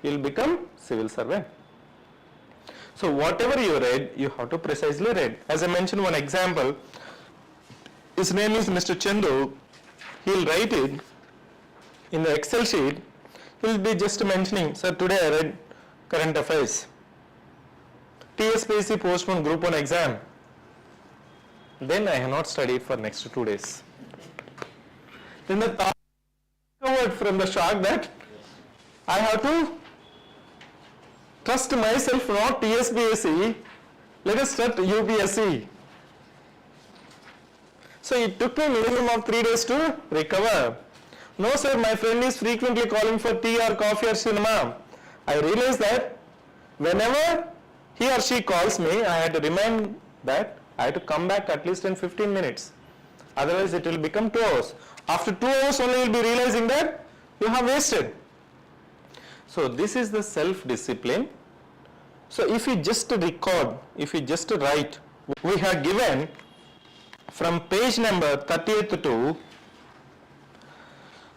you will become civil servant. So whatever you read, you have to precisely read. As I mentioned one example, his name is Mr. Chandu, he will write it in the Excel sheet, he will be just mentioning, sir today I read current affairs, TSPSC postponed group 1 exam, then I have not studied for next 2 days. Then the thought recovered from the shock that I have to trust myself, not TSPSC, let us trust UPSC. So it took me minimum of 3 days to recover. No sir, my friend is frequently calling for tea or coffee or cinema. I realized that whenever he or she calls me, I had to remind that I have to come back at least in 15 minutes. Otherwise it will become 2 hours. After 2 hours only you will be realizing that you have wasted. So this is the self-discipline. So if you just record, if you just write, we have given from page number 38 to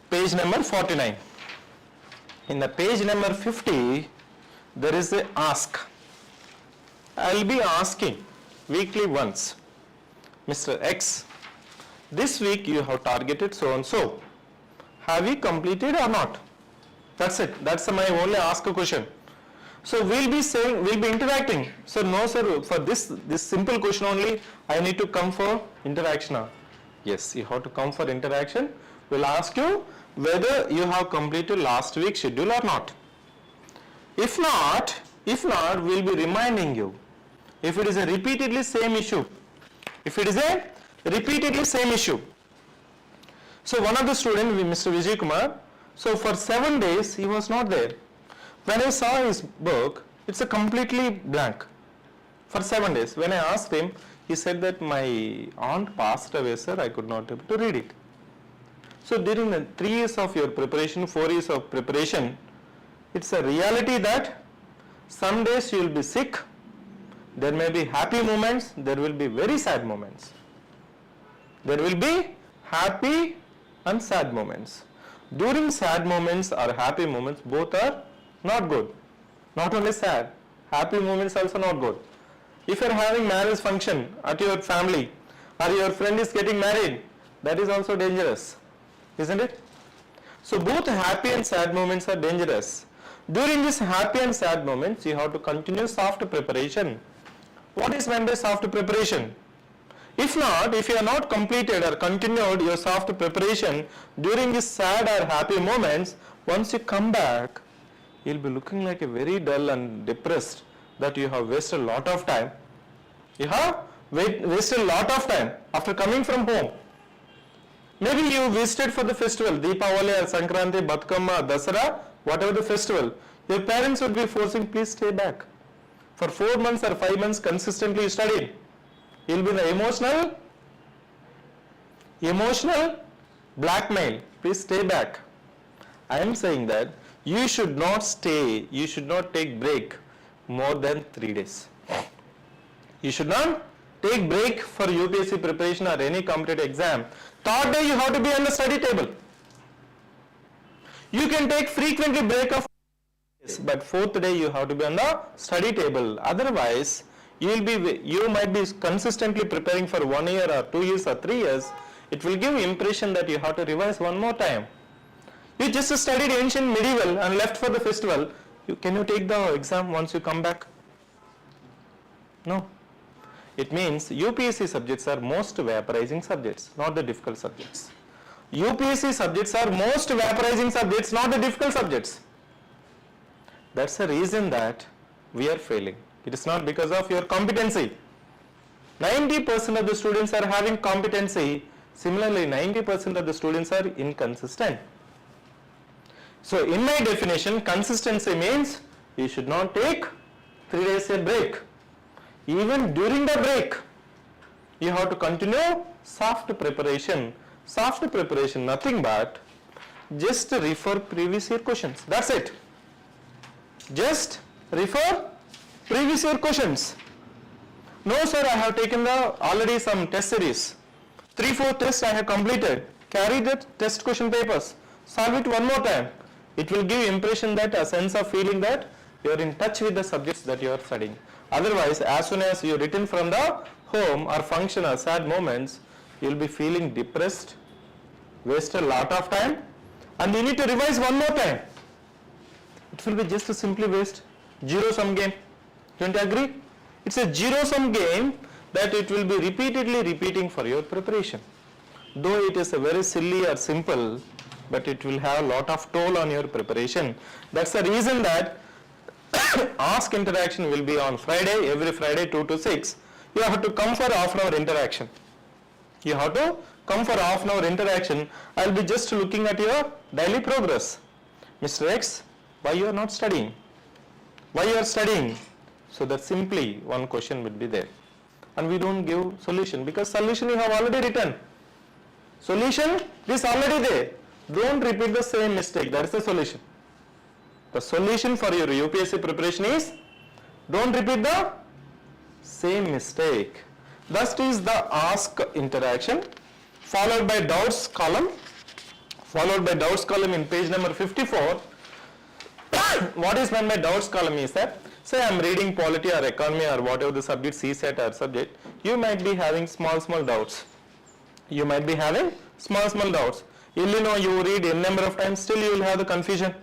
page number 49. In the page number 50, there is a ask. I will be asking weekly once, Mr. X, this week you have targeted so and so. Have you completed or not? That's it. That's my only ask question. So we'll be saying, we'll be interacting. So no sir, for this simple question only, I need to come for interaction. Yes, you have to come for interaction. We'll ask you whether you have completed last week's schedule or not. If not, we'll be reminding you. If it is a repeatedly same issue, so one of the students, Mr. Vijay Kumar, so for 7 days he was not there. When I saw his book, it's a completely blank for 7 days. When I asked him, he said that my aunt passed away, sir, I could not be able to read it. So during the 3 years of your preparation, 4 years of preparation, it's a reality that some days you will be sick, there may be happy moments, there will be very sad moments. There will be happy and sad moments. During sad moments or happy moments, both are not good. Not only sad, happy moments also not good. If you are having marriage function at your family or your friend is getting married, that is also dangerous, isn't it? So both happy and sad moments are dangerous. During these happy and sad moments, you have to continue soft preparation. What is meant by soft preparation? If not, if you are not completed or continued your soft preparation during these sad or happy moments, once you come back, you will be looking like a very dull and depressed, that you have wasted a lot of time. You have wasted a lot of time after coming from home. Maybe you visited for the festival, Deepavali or Sankranti, Batkama, Dasara, whatever the festival. Your parents would be forcing, please stay back. For 4 months or 5 months consistently you studied. You will be in the emotional blackmail. Please stay back. I am saying that you should not stay, you should not take break more than 3 days. You should not take break for UPSC preparation or any competitive exam. Third day you have to be on the study table. You can take frequently break of days, but 4th day you have to be on the study table. Otherwise, you might be consistently preparing for 1 year or 2 years or 3 years. It will give impression that you have to revise one more time. You just studied ancient medieval and left for the festival. Can you take the exam once you come back? No. It means UPSC subjects are most vaporizing subjects, not the difficult subjects. UPSC subjects are most vaporizing subjects, not the difficult subjects. That's the reason that we are failing. It is not because of your competency. 90% of the students are having competency. Similarly, 90% of the students are inconsistent. So in my definition, consistency means you should not take 3 days a break. Even during the break, you have to continue soft preparation. Soft preparation, nothing but just refer previous year questions. That's it. Just refer previous year questions. No sir, I have taken already some test series. 3-4 tests I have completed. Carry the test question papers. Solve it one more time. It will give impression that a sense of feeling that you are in touch with the subjects that you are studying. Otherwise, as soon as you return from the home or function or sad moments, you will be feeling depressed, waste a lot of time, and you need to revise one more time. It will be just a simply waste, zero sum game. Don't you agree? It's a zero sum game that it will be repeatedly repeating for your preparation. Though it is a very silly or simple, but it will have a lot of toll on your preparation. That's the reason that ask interaction will be on Friday, every Friday 2 to 6. You have to come for half an hour interaction. You have to come for half an hour interaction. I will be just looking at your daily progress. Mr. X, why you are not studying? Why you are studying? So that simply one question would be there. And we don't give solution because solution you have already written. Solution is already there. Don't repeat the same mistake. That is the solution. The solution for your UPSC preparation is don't repeat the same mistake. Thus is the ask interaction followed by doubts column. Followed by doubts column in page number 54. What is meant by doubts column is that say I am reading polity or economy or whatever the subject, CSET or subject, you might be having small doubts. You might be having small doubts. You know you read n number of times, still you will have the confusion,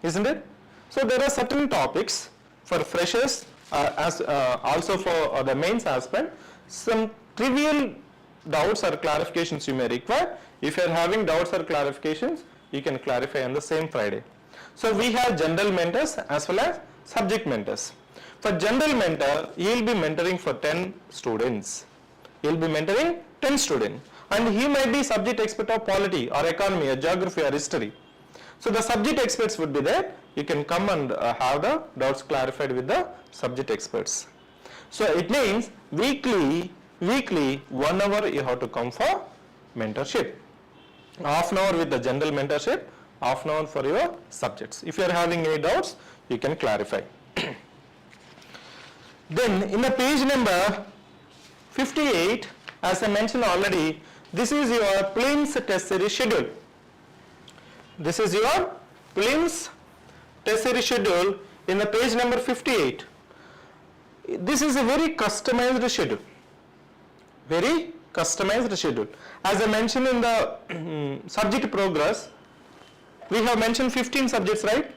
isn't it? So there are certain topics for freshers as also for the mains aspect, some trivial doubts or clarifications you may require. If you are having doubts or clarifications, you can clarify on the same Friday. So we have general mentors as well as subject mentors. For general mentor, he will be mentoring for 10 students. He will be mentoring 10 students. And he might be subject expert of polity or economy or geography or history. So the subject experts would be there. You can come and have the doubts clarified with the subject experts. So it means weekly 1 hour you have to come for mentorship. Half an hour with the general mentorship, half an hour for your subjects. If you are having any doubts, you can clarify. Then in the page number 58, as I mentioned already, this is your Prelims test series schedule. This is your Prelims test series schedule in the page number 58. This is a very customized schedule. Very customized schedule. As I mentioned in the subject progress, we have mentioned 15 subjects, right?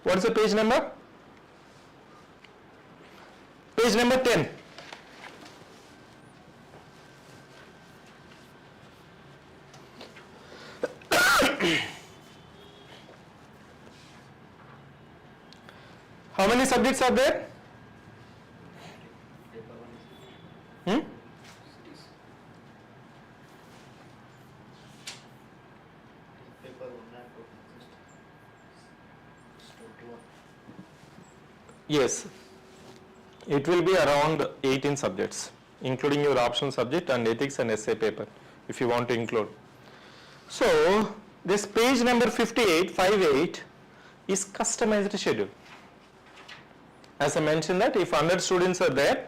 What is the page number? Page number 10. How many subjects are there? Yes, it will be around 18 subjects, including your optional subject and ethics and essay paper, if you want to include. So, this page number 58 is customized schedule. As I mentioned that if 100 students are there,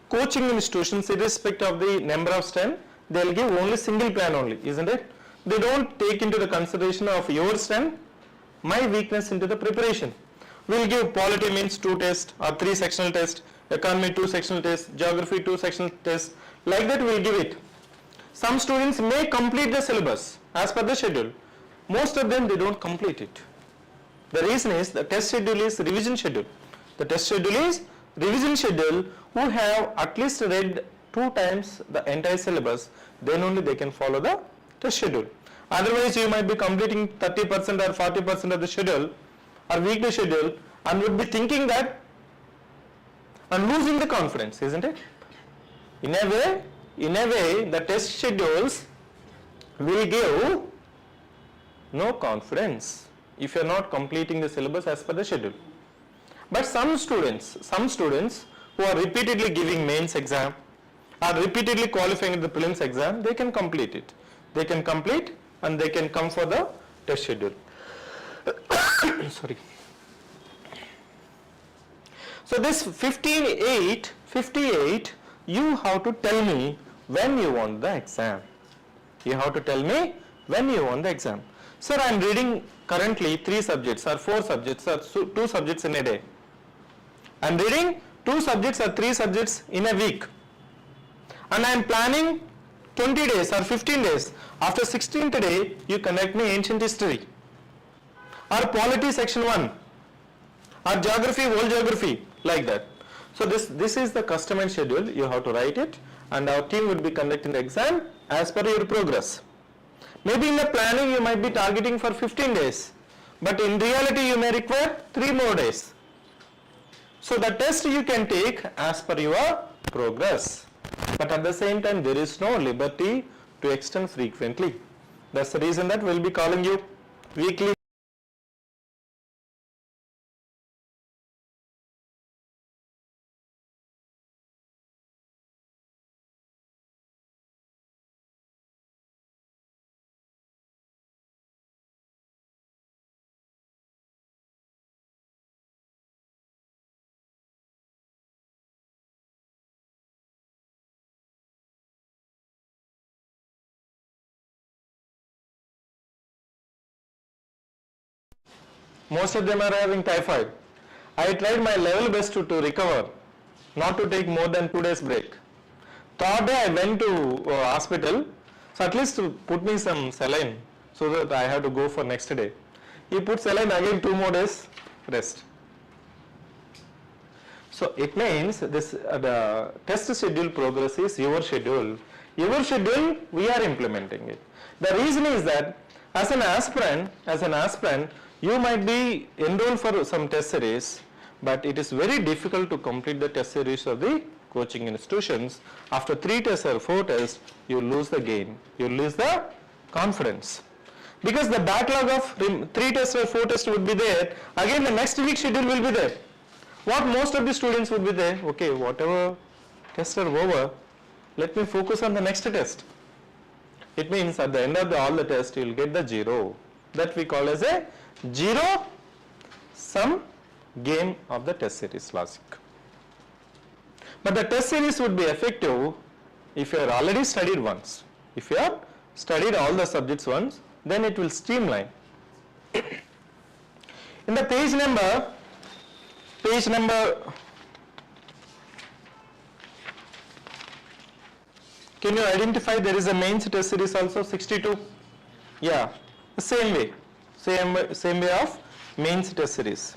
coaching institutions, irrespective of the number of strength, they will give only single plan only, isn't it? They don't take into the consideration of your strength, my weakness into the preparation. We will give polity means 2 tests or 3 sectional tests, economy 2 sectional tests, geography 2 sectional tests, like that we will give it. Some students may complete the syllabus as per the schedule. Most of them they don't complete it. The reason is the test schedule is revision schedule. The test schedule is revision schedule. Who have at least read 2 times the entire syllabus, then only they can follow the test schedule. Otherwise you might be completing 30% or 40% of the schedule or weekly schedule and would be thinking that and losing the confidence, isn't it? In a way the test schedules will give no confidence if you are not completing the syllabus as per the schedule. But some students who are repeatedly giving mains exam or repeatedly qualifying the prelims exam, they can complete it. They can complete and they can come for the test schedule. Sorry. So this 58, you have to tell me when you want the exam. You have to tell me when you want the exam. Sir, I am reading currently 3 subjects or 4 subjects or 2 subjects in a day. I am reading 2 subjects or 3 subjects in a week. And I am planning 20 days or 15 days. After 16th day, you conduct me ancient history or polity section 1 or geography, whole geography, like that. So this is the customized schedule. You have to write it and our team would be conducting the exam as per your progress. Maybe in the planning you might be targeting for 15 days, but in reality you may require 3 more days. So the test you can take as per your progress, but at the same time there is no liberty to extend frequently. That's the reason that we'll be calling you weekly. Most of them are having typhoid. I tried my level best to recover, not to take more than 2 days break. Third day I went to hospital, so at least to put me some saline so that I have to go for next day. He put saline again, 2 more days rest. So it means this the test schedule progress is your schedule. Your schedule, we are implementing it. The reason is that as an aspirant, you might be enrolled for some test series, but it is very difficult to complete the test series of the coaching institutions. After 3 tests or 4 tests, you lose the gain, you lose the confidence. Because the backlog of 3 tests or 4 tests would be there, again the next week schedule will be there. What most of the students would be there, okay, whatever tests are over, let me focus on the next test. It means at the end of all the tests, you will get the 0. That we call as a 0 sum game of the test series logic. But the test series would be effective if you are already studied once. If you have studied all the subjects once, then it will streamline. In the page number, can you identify there is a mains test series also 62? Yeah, the same way. Same way of mains test series.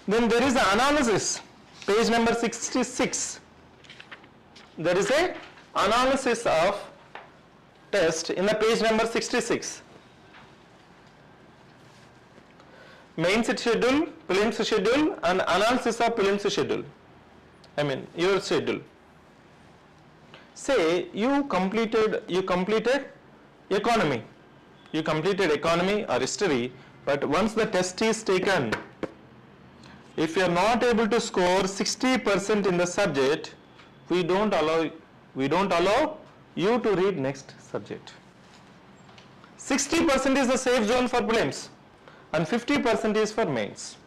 Then there is the analysis, page number 66. There is a analysis of test in the page number 66. Mains schedule, prelims schedule, and analysis of prelims schedule. I mean your schedule. Say you completed economy. You completed economy or history, but once the test is taken, if you are not able to score 60% in the subject, we don't allow you to read next subject. 60% is the safe zone for prelims and 50% is for mains.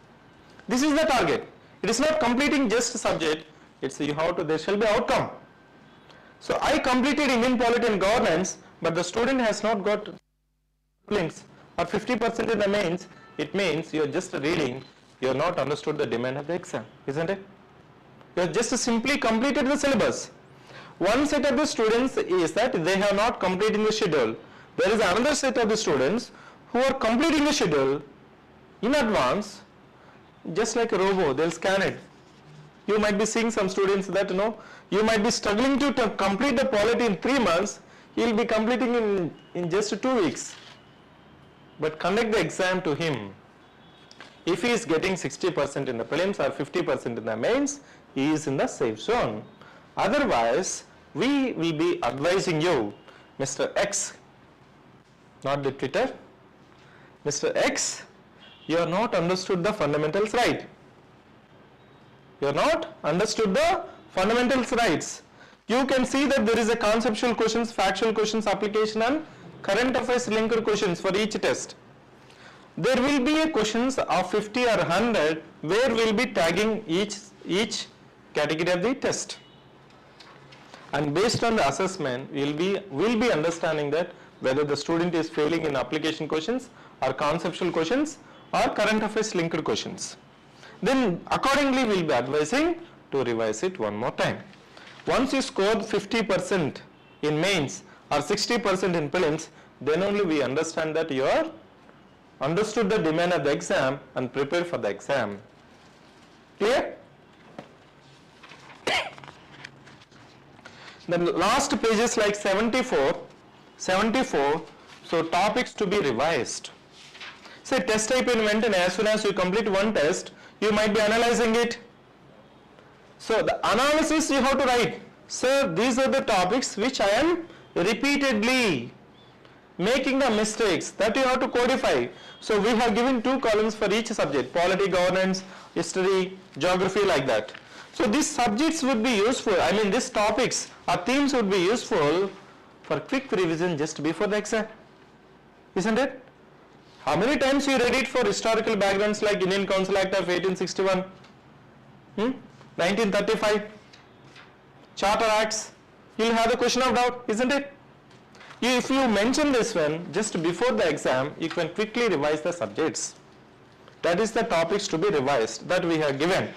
This is the target. It is not completing just subject, it's you have to, there shall be outcome. So I completed Indian Polity and Governance, but the student has not got prelims or 50% in the mains. It means you are just reading, you have not understood the demand of the exam, isn't it? You have just simply completed the syllabus. One set of the students is that they have not completed the schedule. There is another set of the students who are completing the schedule in advance, just like a robot, they'll scan it. You might be seeing some students that you might be struggling to complete the polity in 3 months, he'll be completing in just 2 weeks. But conduct the exam to him. If he is getting 60% in the prelims or 50% in the mains, he is in the safe zone. Otherwise, we will be advising you, Mr. X, not the Twitter, Mr. X, you are not understood the fundamentals right. You are not understood the fundamentals rights. You can see that there is a conceptual questions, factual questions, application and current affairs linked questions for each test. There will be a questions of 50 or 100 where we will be tagging each category of the test. And based on the assessment, we will be understanding that whether the student is failing in application questions or conceptual questions or current affairs linked questions. Then accordingly we will be advising to revise it one more time. Once you score 50% in mains or 60% in prelims, then only we understand that you are understood the demand of the exam and prepared for the exam. Clear? The last pages like 74, so topics to be revised. Say test type inventory, as soon as you complete one test, you might be analyzing it. So the analysis you have to write. Sir, these are the topics which I am repeatedly making the mistakes, that you have to codify. So we have given 2 columns for each subject, polity, governance, history, geography, like that. So these subjects would be useful, these topics or themes would be useful for quick revision just before the exam, isn't it? How many times you read it for historical backgrounds like Indian Council Act of 1861, 1935, Charter Acts, you'll have the question of doubt, isn't it? If you mention this one just before the exam, you can quickly revise the subjects. That is the topics to be revised that we have given.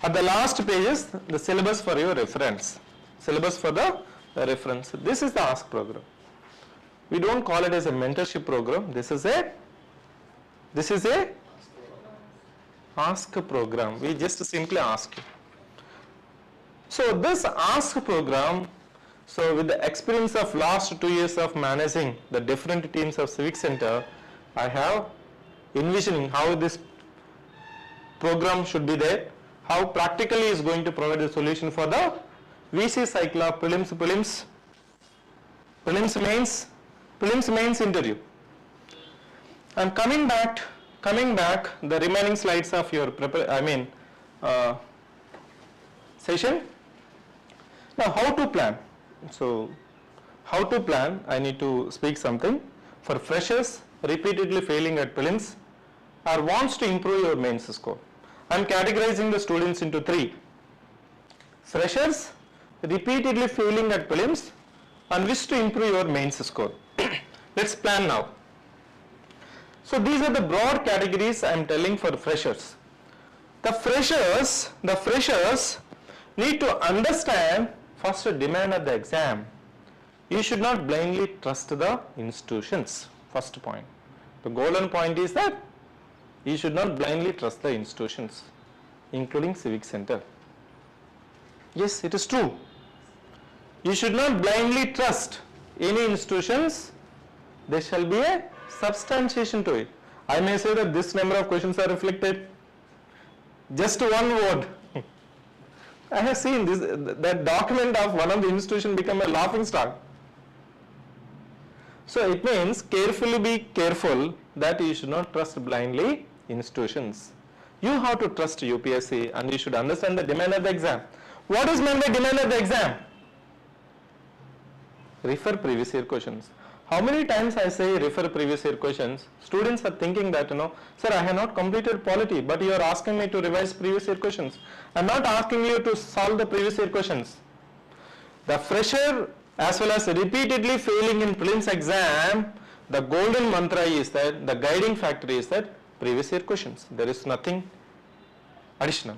At the last pages, the syllabus for your reference. Syllabus for the reference. This is the ASK program. We don't call it as a mentorship program. This is a ASK program. We just simply ask you. So this ASK program, so with the experience of last 2 years of managing the different teams of CivicCentre, I have envisioning how this program should be there, how practically is going to provide the solution for the VC cycle of prelims mains interview. And coming back the remaining slides of your session. Now how to plan? So how to plan, I need to speak something for freshers repeatedly failing at prelims or wants to improve your mains score. I am categorizing the students into 3. Freshers repeatedly failing at prelims and wish to improve your mains score. Let's plan now. So these are the broad categories I am telling for freshers. The freshers need to understand first demand of the exam. You should not blindly trust the institutions. First point. The golden point is that you should not blindly trust the institutions, including CivicCentre. Yes, it is true. You should not blindly trust any institutions. There shall be a substantiation to it. I may say that this number of questions are reflected. Just one word. I have seen that document of one of the institution become a laughing stock. So it means carefully be careful that you should not trust blindly institutions. You have to trust UPSC and you should understand the demand of the exam. What is meant by demand of the exam? Refer previous year questions. How many times I say refer previous year questions, students are thinking that, sir, I have not completed polity, but you are asking me to revise previous year questions. I am not asking you to solve the previous year questions. The fresher as well as repeatedly failing in prelims exam, the golden mantra is that, the guiding factor is that previous year questions. There is nothing additional.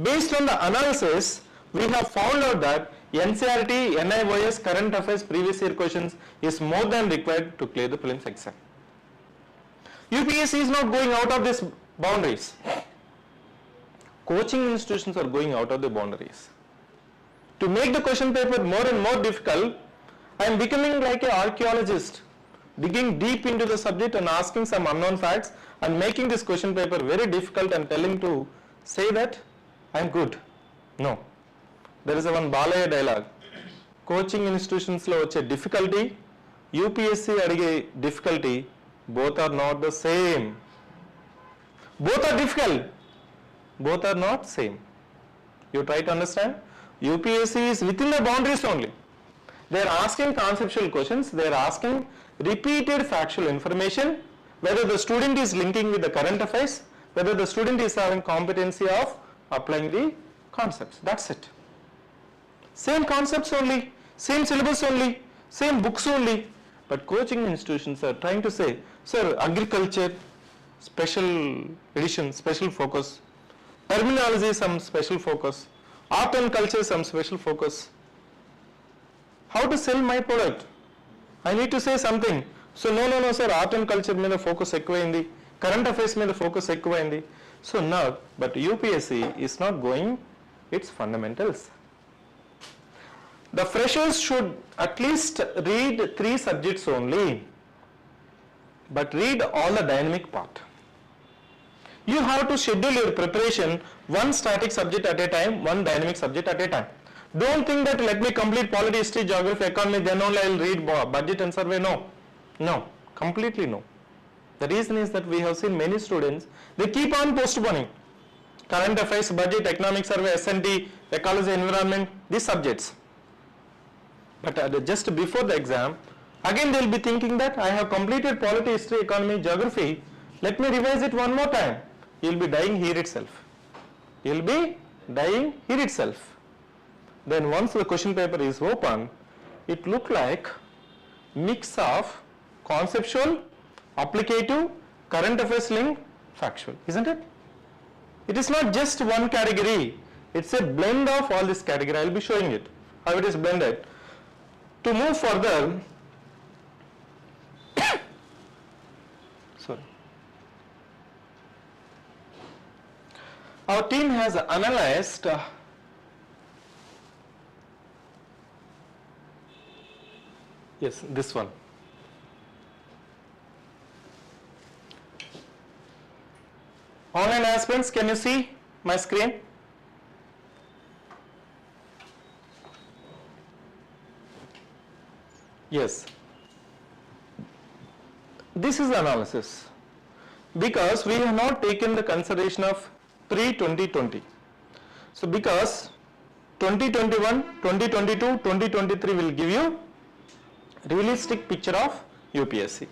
Based on the analysis, we have found out that NCERT, NIOS, current affairs, previous year questions is more than required to clear the prelims exam. UPSC is not going out of these boundaries. Coaching institutions are going out of the boundaries. To make the question paper more and more difficult, I am becoming like an archaeologist, digging deep into the subject and asking some unknown facts and making this question paper very difficult and telling to say that I am good. No. There is a one Balaya dialogue. Coaching institutions lo vache difficulty, UPSC adige difficulty, both are not the same. Both are difficult. Both are not same. You try to understand? UPSC is within the boundaries only. They are asking conceptual questions, they are asking repeated factual information, whether the student is linking with the current affairs, whether the student is having competency of applying the concepts. That's it. Same concepts only, same syllabus only, same books only. But coaching institutions are trying to say, sir, agriculture, special edition, special focus, terminology, some special focus, art and culture, some special focus. How to sell my product? I need to say something. So no sir, art and culture మీద focus ఎక్కువైంది, current affairs మీద focus ఎక్కువైంది. So now, but UPSC is not going its fundamentals. The freshers should at least read 3 subjects only, but read all the dynamic part. You have to schedule your preparation one static subject at a time, one dynamic subject at a time. Don't think that let me complete polity, history, geography, economy, then only I will read budget and survey. No, completely no. The reason is that we have seen many students, they keep on postponing current affairs, budget, economic survey, S&T, ecology, environment, these subjects. But just before the exam, again they will be thinking that I have completed polity, history, economy, geography, let me revise it one more time. You will be dying here itself. You will be dying here itself. Then once the question paper is open, it look like mix of conceptual, applicative, current affairs link, factual, isn't it? It is not just one category, it's a blend of all this category. I will be showing it, how it is blended. To move further, sorry. Our team has analyzed yes, this one. Online aspirants, can you see my screen? Yes. This is analysis because we have not taken the consideration of pre-2020. So because 2021, 2022, 2023 will give you realistic picture of UPSC.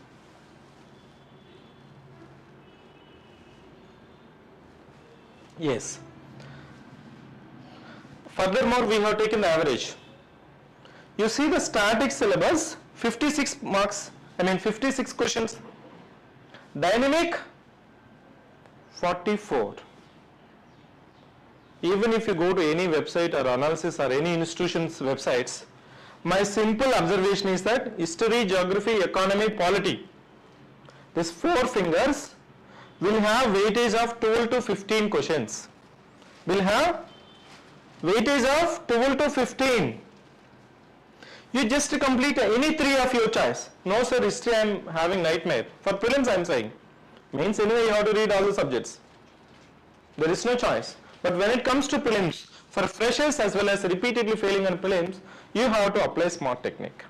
Yes. Furthermore, we have taken the average. You see the static syllabus, 56 marks, 56 questions. Dynamic, 44. Even if you go to any website or analysis or any institution's websites, my simple observation is that history, geography, economy, polity, these 4 fingers will have weightage of 12 to 15 questions. Will have weightage of 12 to 15. You just complete any 3 of your choice. No sir, history I am having nightmare. For prelims I am saying. Means anyway you have to read all the subjects. There is no choice. But when it comes to prelims, for freshers as well as repeatedly failing on prelims, you have to apply smart technique.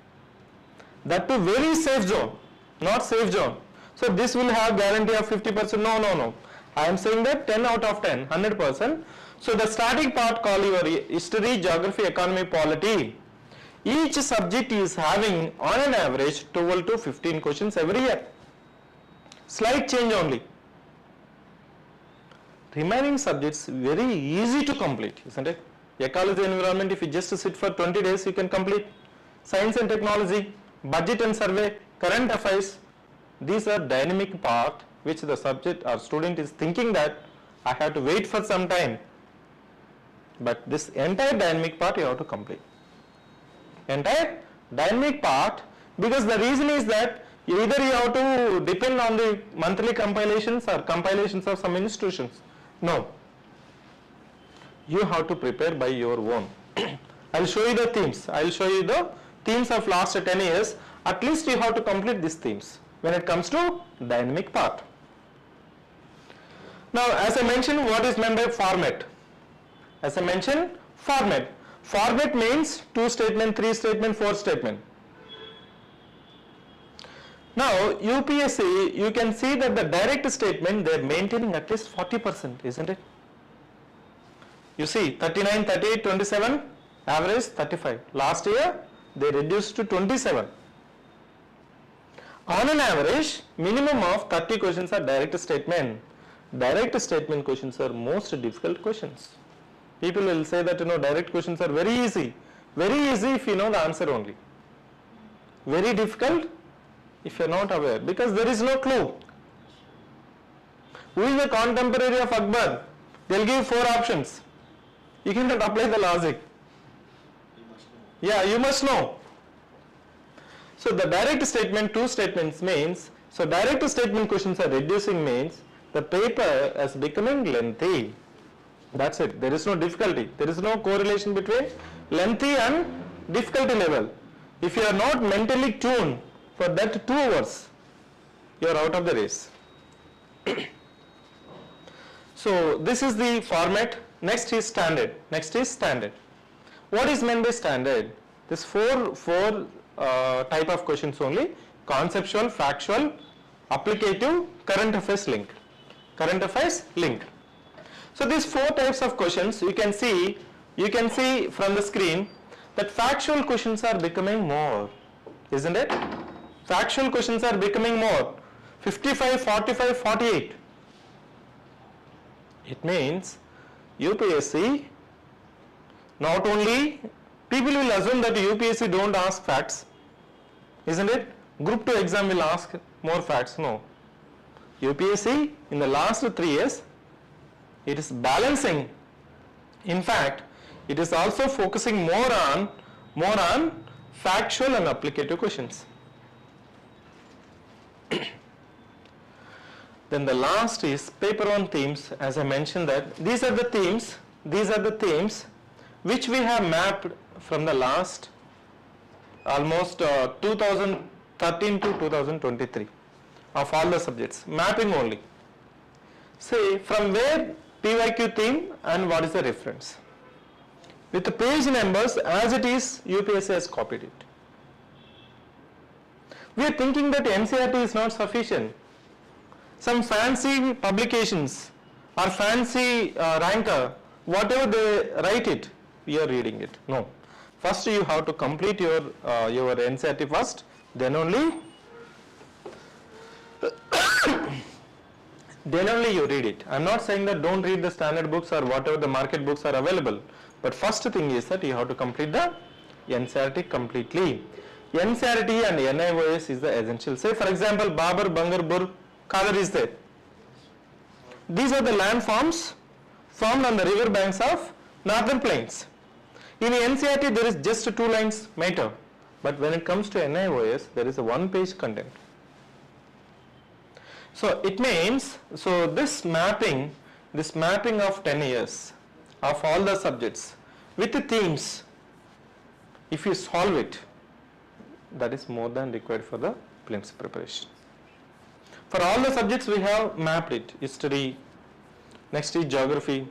That too very safe zone, not safe zone. So this will have guarantee of 50%. No. I am saying that 10 out of 10, 100%. So the starting part called your history, geography, economy, polity. Each subject is having on an average 12 to 15 questions every year. Slight change only. Remaining subjects very easy to complete, isn't it? Ecology, environment, if you just sit for 20 days, you can complete. Science and technology, budget and survey, current affairs. These are dynamic part which the subject or student is thinking that I have to wait for some time. but this entire dynamic part you have to complete. Entire dynamic part, because the reason is that either you have to depend on the monthly compilations or compilations of some institutions. No. You have to prepare by your own. I will show you the themes. I will show you the themes of last 10 years. At least you have to complete these themes when it comes to dynamic part. Now, as I mentioned, what is meant by format? As I mentioned, format. Format means 2 statement, 3 statement, 4 statement. Now, UPSC, you can see that the direct statement, they are maintaining at least 40%, isn't it? You see, 39, 38, 27, average 35. Last year, they reduced to 27. On an average, minimum of 30 questions are direct statement. Direct statement questions are most difficult questions. People will say that direct questions are very easy. Very easy if you know the answer only. Very difficult if you are not aware, because there is no clue. Who is the contemporary of Akbar? They will give 4 options. You cannot apply the logic. Yeah, you must know. So the direct statement, 2 statements means, so direct statement questions are reducing means the paper is becoming lengthy. That's it. There is no difficulty. There is no correlation between lengthy and difficulty level. If you are not mentally tuned for that 2 hours, you are out of the race. So this is the format. Next is standard. Next is standard. What is meant by standard? This four type of questions only: conceptual, factual, applicative, current affairs link. Current affairs link. So these 4 types of questions you can see from the screen that factual questions are becoming more, isn't it? Factual questions are becoming more. 55, 45, 48. It means UPSC, not only people will assume that UPSC don't ask facts, isn't it? Group 2 exam will ask more facts. No. UPSC in the last 3 years, it is balancing. In fact, it is also focusing more on factual and applicative questions. Then the last is paper on themes. As I mentioned that these are the themes which we have mapped from the last almost 2013 to 2023 of all the subjects, mapping only. Say from where PYQ theme and what is the reference. With the page numbers as it is, UPSC has copied it. We are thinking that NCERT is not sufficient. Some fancy publications or fancy ranker, whatever they write it, we are reading it. No. First you have to complete your NCERT first, then only you read it. I am not saying that don't read the standard books or whatever the market books are available, but first thing is that you have to complete the NCERT completely. NCERT and NIOS is the essential. Say for example, Babar, Bangar, Bur, Khadar is there. These are the landforms formed on the river banks of northern plains. In NCERT there is just 2 lines matter, but when it comes to NIOS there is a 1-page content. So it means, so this mapping of 10 years of all the subjects with the themes, if you solve it, that is more than required for the prelims preparation. For all the subjects we have mapped it. History, next is geography.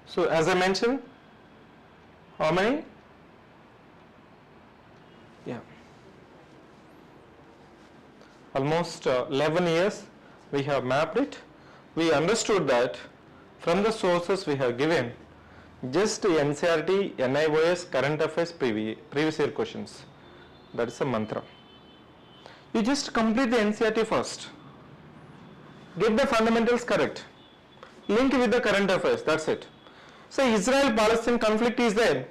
So as I mentioned, how many? Yeah. Almost 11 years we have mapped it. We understood that from the sources we have given, just NCERT, NIOS, current affairs, previous year questions. That is a mantra. You just complete the NCERT first. Get the fundamentals correct. Link with the current affairs, that's it. So Israel-Palestine conflict is there.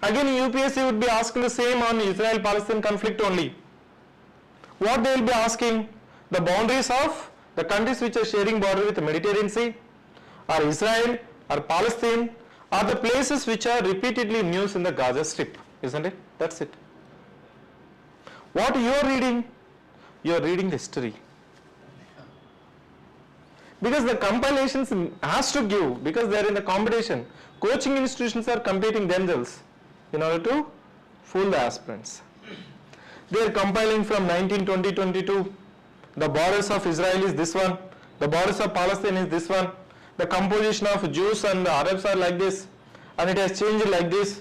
Again UPSC would be asking the same on Israel-Palestine conflict only. What they will be asking? The boundaries of the countries which are sharing border with the Mediterranean Sea, or Israel, or Palestine, or the places which are repeatedly in news in the Gaza Strip, isn't it? That's it. What you are reading? You are reading history. Because the compilations has to give, because they are in the competition. Coaching institutions are competing themselves in order to fool the aspirants. They are compiling from 1920-22. The borders of Israel is this one. The borders of Palestine is this one. The composition of Jews and the Arabs are like this. And it has changed like this.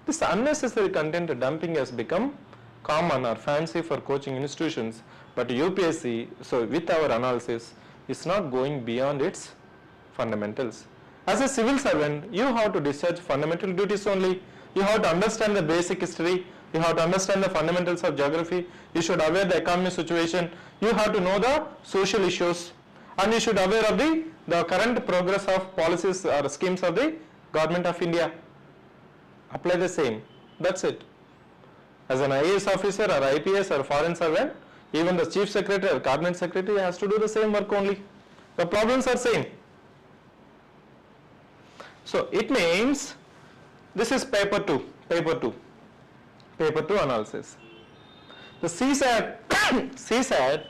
This unnecessary content dumping has become common or fancy for coaching institutions. But UPSC, so with our analysis, is not going beyond its fundamentals. As a civil servant, you have to discharge fundamental duties only. You have to understand the basic history. You have to understand the fundamentals of geography. You should aware the economic situation. You have to know the social issues. And you should aware of the current progress of policies or schemes of the Government of India. Apply the same. That's it. As an IAS officer or IPS or foreign servant, even the chief secretary or cabinet secretary has to do the same work only. The problems are same. So it means this is paper 2 analysis. The CSAT,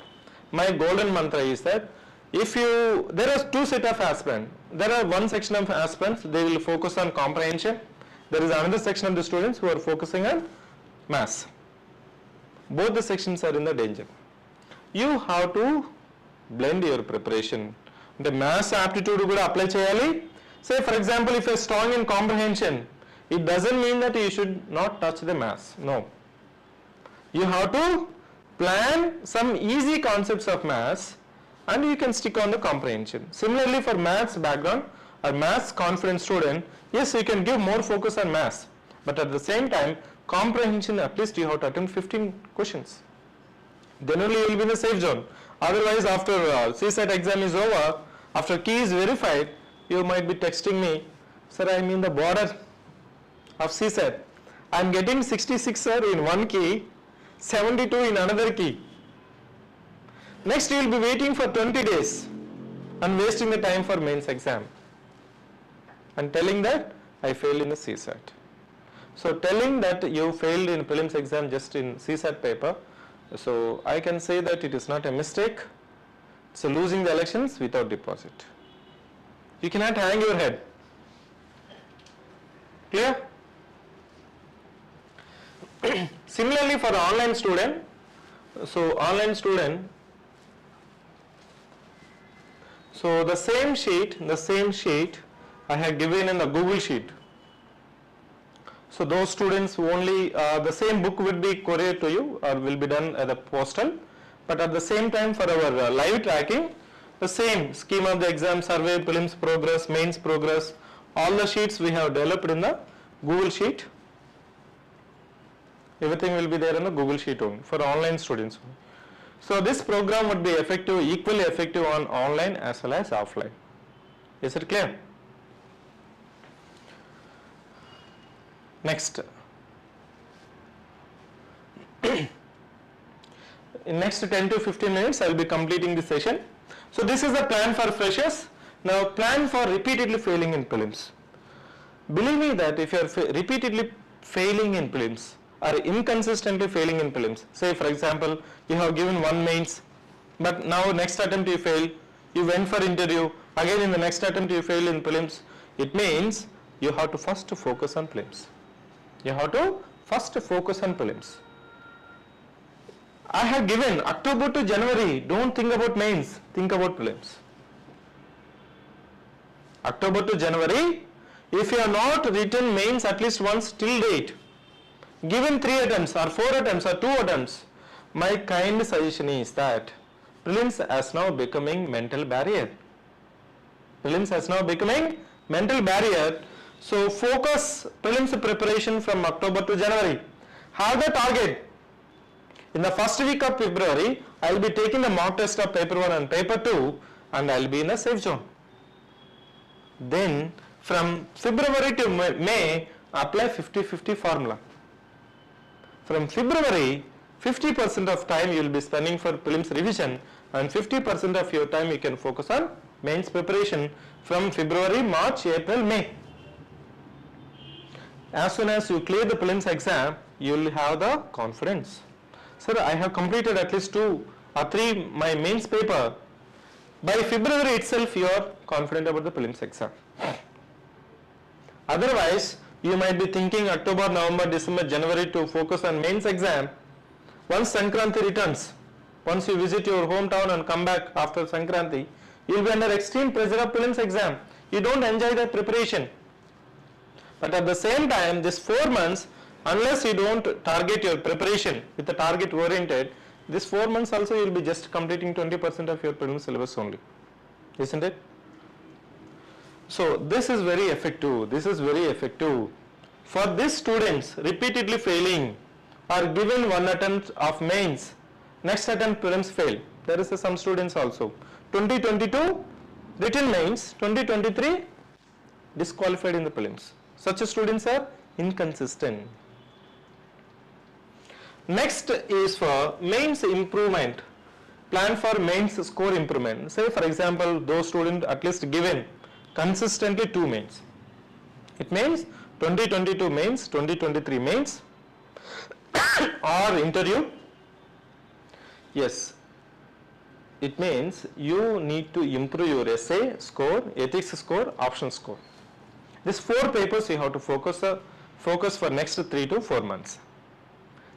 my golden mantra is that there are two set of aspirants. There are one section of aspirants, they will focus on comprehension. There is another section of the students who are focusing on maths. Both the sections are in the danger. You have to blend your preparation. The maths aptitude kuda apply cheyali. Say for example, if you are strong in comprehension, it doesn't mean that you should not touch the maths. No. You have to plan some easy concepts of maths and you can stick on the comprehension. Similarly for maths background or maths confident student, yes, you can give more focus on maths. But at the same time, comprehension, at least you have to attempt 15 questions. Then only you will be in the safe zone. Otherwise, after CSAT exam is over, after key is verified, you might be texting me, sir, I am in the border of CSAT. I am getting 66 sir in one key, 72 in another key. Next you will be waiting for 20 days and wasting the time for mains exam and telling that I failed in the CSAT. So telling that you failed in prelims exam just in CSAT paper, so I can say that it is not a mistake. It's a losing the elections without deposit. You cannot hang your head. Clear? Similarly for online student, so online student, so the same sheet I have given in the Google sheet. So those students who only, the same book will be couriered to you or will be done at the postal, but at the same time for our live tracking, the same scheme of the exam, survey, prelims progress, mains progress, all the sheets we have developed in the Google sheet. Everything will be there in the Google sheet only for online students. So this program would be effective, equally effective on online as well as offline. Is it clear? Next. In next 10 to 15 minutes I will be completing this session. So this is the plan for freshers. Now plan for repeatedly failing in prelims. Believe me that if you are repeatedly failing in prelims or inconsistently failing in prelims, say for example you have given one mains but now next attempt you fail, you went for interview, again in the next attempt you fail in prelims, it means you have to first focus on prelims. You have to first focus on prelims. I have given October to January, don't think about mains, think about prelims. October to January, if you have not written mains at least once till date, given 3 attempts or 4 attempts or 2 attempts, my kind suggestion is that prelims is now becoming mental barrier. Prelims is now becoming mental barrier. So focus prelims preparation from October to January. Have the target. In the first week of February, I will be taking the mock test of paper 1 and paper 2 and I will be in a safe zone. Then from February to May, apply 50-50 formula. From February 50% of time you will be spending for prelims revision, and 50% of your time you can focus on mains preparation from February, March, April, May. As soon as you clear the prelims exam, you will have the confidence. Sir, I have completed at least 2 or 3 my mains paper. By February itself, you are confident about the prelims exam. Otherwise, you might be thinking October, November, December, January to focus on mains exam. Once Sankranti returns, once you visit your hometown and come back after Sankranti, you will be under extreme pressure of prelims exam. You don't enjoy the preparation. But at the same time, this 4 months, unless you don't target your preparation with the target oriented, this 4 months also you will be just completing 20% of your prelims syllabus only. Isn't it? So this is very effective. This is very effective. For these students repeatedly failing or given one attempt of mains, next attempt prelims fail. There is some students also. 2022 written mains, 2023 disqualified in the prelims. Such students are inconsistent. Next is for mains improvement. Plan for mains score improvement. Say for example, those students at least given consistently 2 mains. It means 2022 mains, 2023 mains or interview. Yes, it means you need to improve your essay score, ethics score, option score. These 4 papers you have to focus for next 3 to 4 months.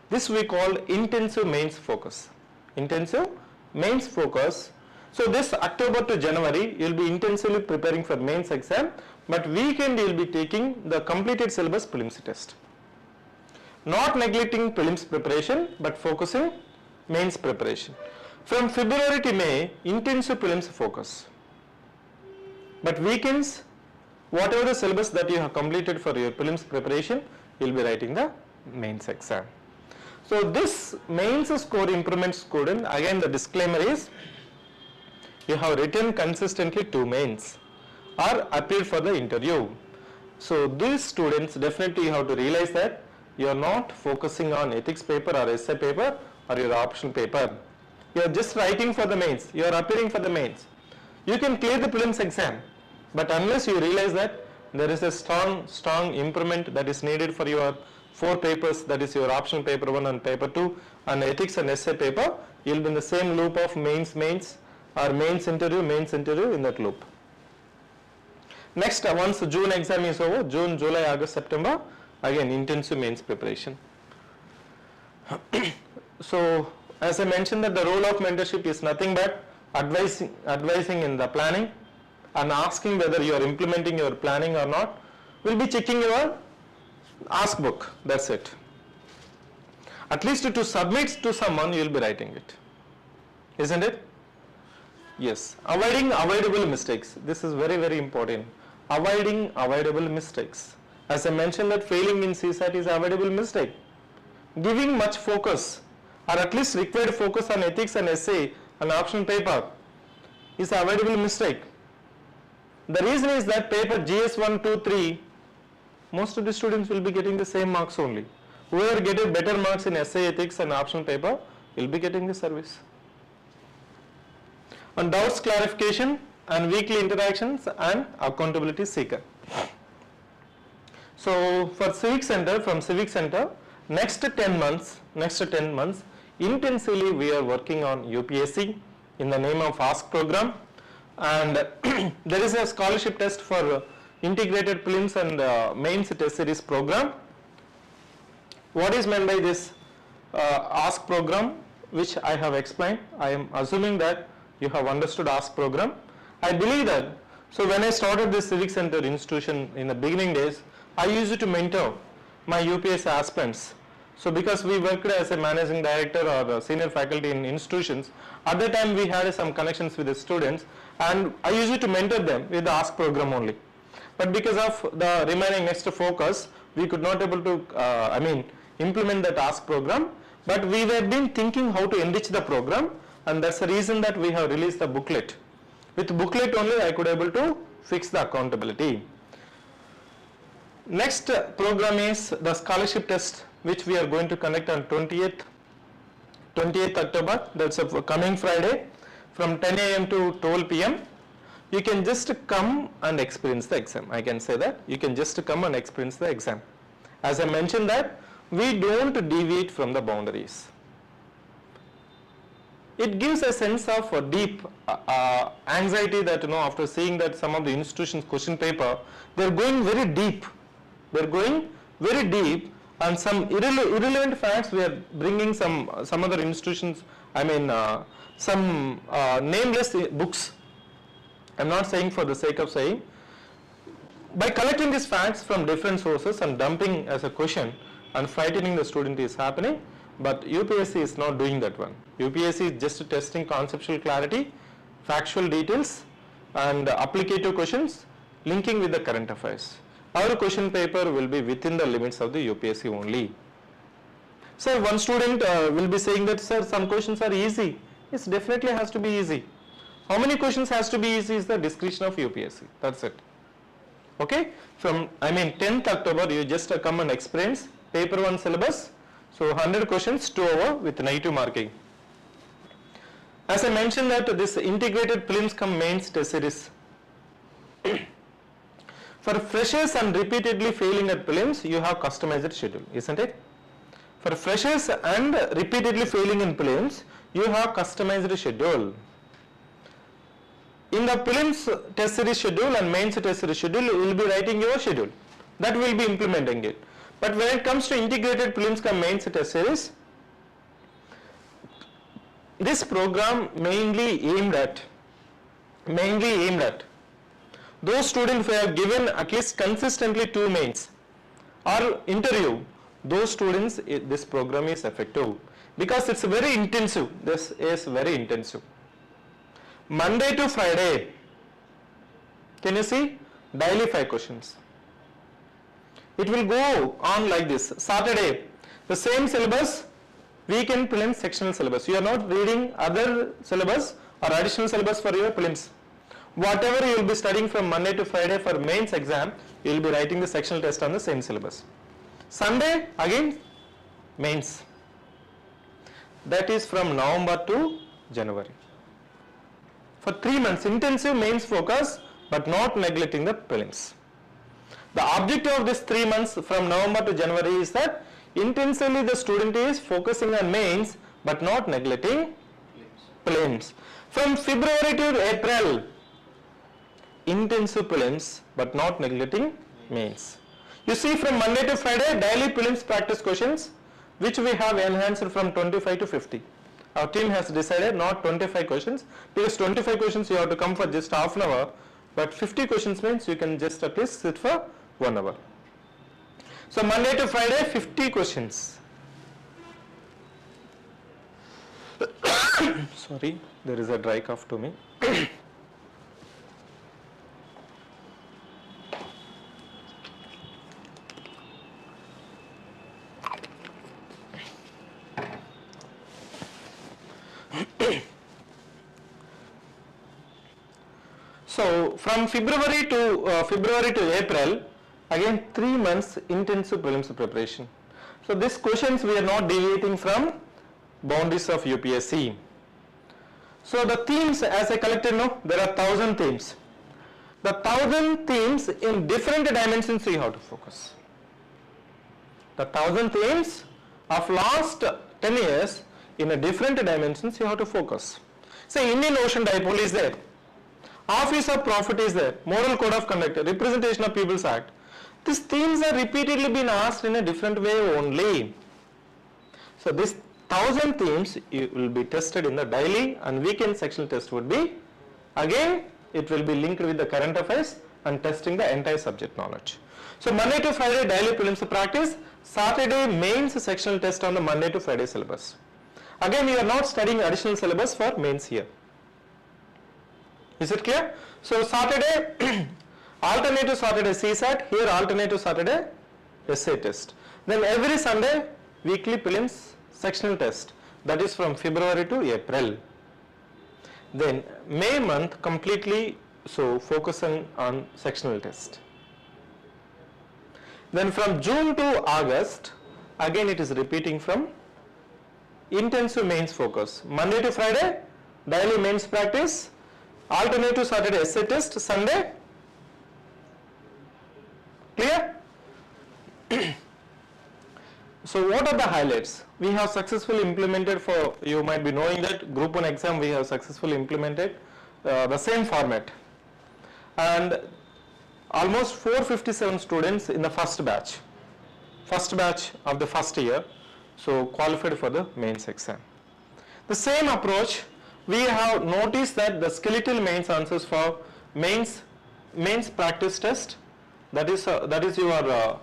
This we call intensive mains focus. Intensive mains focus. So this October to January you will be intensively preparing for mains exam, but weekend you will be taking the completed syllabus prelims test. Not neglecting prelims preparation, but focusing mains preparation. From February to May, intensive prelims focus. But weekends, whatever the syllabus that you have completed for your prelims preparation, you will be writing the mains exam. So this mains score improvement student, again the disclaimer is, you have written consistently 2 mains or appeared for the interview. So these students, definitely you have to realize that you are not focusing on ethics paper or essay paper or your option paper. You are just writing for the mains, you are appearing for the mains. You can clear the prelims exam, but unless you realize that there is a strong improvement that is needed for your 4 papers, that is your option paper 1 and paper 2 and ethics and essay paper, you will be in the same loop of mains or mains interview in that loop. Next, once June exam is over, June, July, August, September, again intensive mains preparation. So as I mentioned that the role of mentorship is nothing but advising in the planning and asking whether you are implementing your planning or not. We'll be checking your ask book, that's it. At least to submit to someone you will be writing it, isn't it? Yes. Avoiding avoidable mistakes. This is very, very important. Avoiding avoidable mistakes. As I mentioned that failing in CSAT is avoidable mistake. Giving much focus or at least required focus on ethics and essay and option paper is avoidable mistake. The reason is that paper GS 1, 2, 3, most of the students will be getting the same marks only. Whoever getting better marks in essay, ethics and option paper will be getting the service. On doubts clarification and weekly interactions and accountability seeker. So for CivicCentre, from CivicCentre, next 10 months, intensively we are working on UPSC in the name of ASK program, and there is a scholarship test for integrated prelims and mains test series program. What is meant by this ASK program, which I have explained? I am assuming that you have understood ASK program. I believe that. So when I started this CivicCentre institution in the beginning days, I used to mentor my UPSC aspirants. So because we worked as a managing director or a senior faculty in institutions, at that time we had some connections with the students, and I used to mentor them with the ASK program only. But because of the remaining next focus, we could not able to implement that ASK program. But we have been thinking how to enrich the program, and that's the reason that we have released the booklet. With booklet only I could able to fix the accountability. Next program is the scholarship test, which we are going to conduct on 20th 28th October, that's a coming Friday, from 10 a.m. to 12 p.m. You can just come and experience the exam. I can say that you can just come and experience the exam. As I mentioned that we don't deviate from the boundaries. It gives a sense of a deep anxiety that, after seeing that some of the institutions question paper, they're going very deep. They're going very deep, and some irrelevant facts we are bringing some other institutions, some nameless books. I'm not saying for the sake of saying. By collecting these facts from different sources and dumping as a question and frightening the student is happening, but UPSC is not doing that one. UPSC is just testing conceptual clarity, factual details, and applicative questions linking with the current affairs. Our question paper will be within the limits of the UPSC only. So one student will be saying that, sir, some questions are easy. It definitely has to be easy. How many questions has to be easy is the discretion of UPSC. That's it. Okay. From 10th October, you just come and experience paper 1 syllabus. So 100 questions, 2 hours with negative marking. As I mentioned that this integrated prelims cum mains test series. For freshers and repeatedly failing at prelims, you have customized schedule, isn't it? For freshers and repeatedly failing in prelims, you have customized schedule. In the prelims test series schedule and mains test series schedule, you will be writing your schedule. That will be implementing it. But when it comes to integrated prelims cum mains test series, this program mainly aimed at those students who have given at least consistently 2 mains or interview. Those students, this program is effective because it's very intensive. This is very intensive. Monday to Friday, can you see? Daily 5 questions. It will go on like this. Saturday, the same syllabus, weekend prelims sectional syllabus. You are not reading other syllabus or additional syllabus for your prelims. Whatever you will be studying from Monday to Friday for mains exam, you will be writing the sectional test on the same syllabus. Sunday, again, mains. That is from November to January. For 3 months, intensive mains focus, but not neglecting the prelims. The objective of this 3 months from November to January is that intensively the student is focusing on mains, but not neglecting prelims. From February to April, intensive prelims, but not neglecting mains. You see, from Monday to Friday, daily prelims practice questions, which we have enhanced from 25 to 50. Our team has decided not 25 questions, because 25 questions you have to come for just half an hour, but 50 questions means you can just at least sit for 1 hour. So Monday to Friday, 50 questions. Sorry, there is a dry cough to me. So from February to April, again 3 months intensive prelims preparation. So these questions we are not deviating from boundaries of UPSC. So the themes, as I collected, there are 1,000 themes. The 1,000 themes in different dimensions you have to focus. The 1,000 themes of last 10 years in a different dimensions you have to focus. Say Indian Ocean Dipole is there. Office of Profit is there. Moral Code of Conduct, Representation of People's Act. These themes are repeatedly been asked in a different way only. So this 1,000 themes will be tested in the daily and weekend sectional test would be, again it will be linked with the current affairs and testing the entire subject knowledge. So Monday to Friday daily prelims practice, Saturday mains sectional test on the Monday to Friday syllabus. Again you are not studying additional syllabus for mains here. Is it clear? So Saturday, alternative Saturday CSAT, here alternative Saturday essay test. Then every Sunday weekly prelims sectional test, that is from February to April. Then May month completely so focusing on sectional test. Then from June to August, again it is repeating from intensive mains focus. Monday to Friday, daily mains practice. Alternative Saturday essay test, Sunday. Clear? So what are the highlights? We have successfully implemented, for you might be knowing that group 1 exam we have successfully implemented the same format, and almost 457 students in the first batch of the first year, so qualified for the mains exam. The same approach, we have noticed that the skeletal mains answers for mains practice test, that is your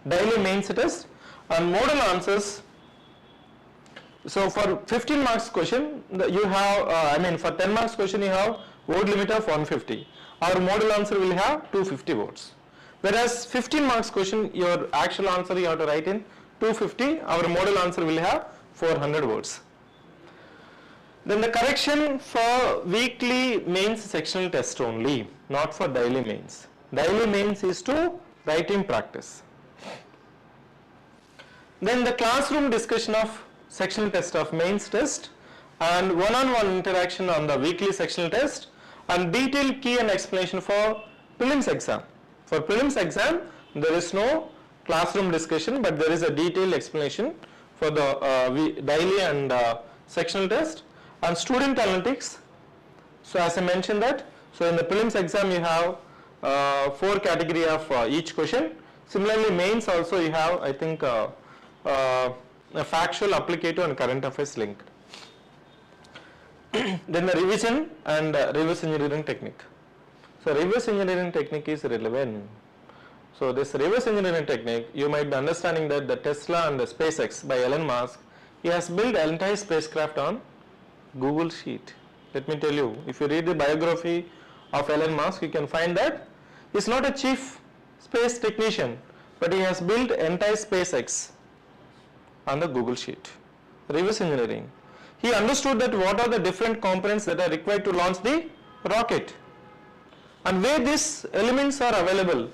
daily mains test, and model answers. So for 15 marks question you have, for 10 marks question you have word limit of 150. Our model answer will have 250 words. Whereas 15 marks question, your actual answer you have to write in 250, our model answer will have 400 words. Then the correction for weekly mains sectional test only, not for daily mains. Daily mains is to writing practice. Then the classroom discussion of sectional test of mains test, and one-on-one interaction on the weekly sectional test, and detailed key and explanation for prelims exam. For prelims exam, there is no classroom discussion, but there is a detailed explanation for the daily and sectional test. And student analytics, so as I mentioned that, so in the prelims exam you have 4 category of each question. Similarly mains also you have, I think, a factual, applicative and current affairs linked. Then the revision and reverse engineering technique. So reverse engineering technique is relevant. So this reverse engineering technique, you might be understanding that the Tesla and the SpaceX by Elon Musk, he has built an entire spacecraft on Google Sheet. Let me tell you, if you read the biography of Elon Musk, you can find that he is not a chief space technician, but he has built entire SpaceX on the Google Sheet. Reverse engineering. He understood that what are the different components that are required to launch the rocket, and where these elements are available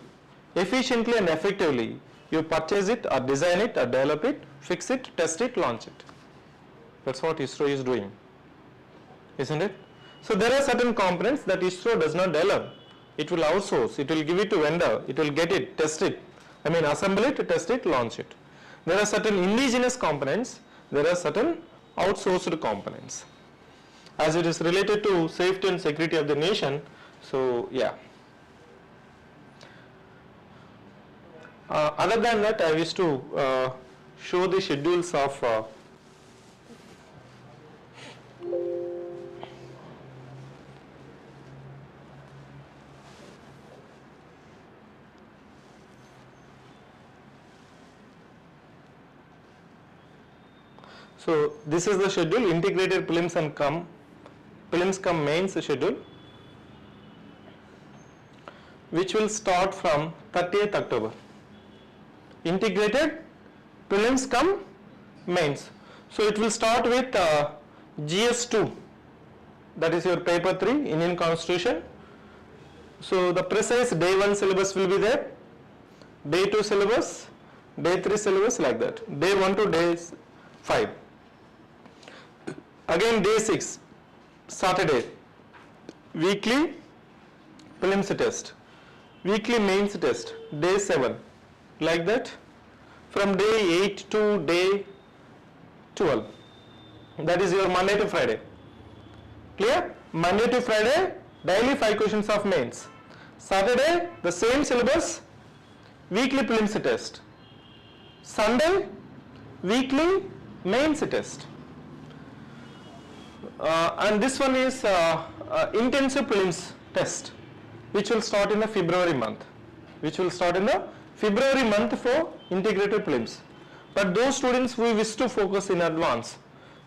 efficiently and effectively, you purchase it or design it or develop it, fix it, test it, launch it. That's what ISRO is doing, isn't it? So there are certain components that ISRO does not develop. It will outsource, it will give it to vendor, it will get it, test it, assemble it, test it, launch it. There are certain indigenous components, there are certain outsourced components. As it is related to safety and security of the nation, so yeah. Other than that, I wish to show the schedules of so this is the schedule, integrated prelims and prelims cum mains schedule, which will start from 30th October. Integrated prelims cum mains. So it will start with GS2, that is your paper 3, Indian Constitution. So the precise day 1 syllabus will be there, day 2 syllabus, day 3 syllabus, like that, day 1 to day 5. Again day 6, Saturday, weekly prelims test, weekly mains test, day 7, like that, from day 8 to day 12. That is your Monday to Friday. Clear? Monday to Friday, daily 5 questions of mains. Saturday, the same syllabus, weekly prelims test. Sunday, weekly mains test. And this one is intensive prelims test, which will start in the February month. For integrated prelims. But those students who wish to focus in advance,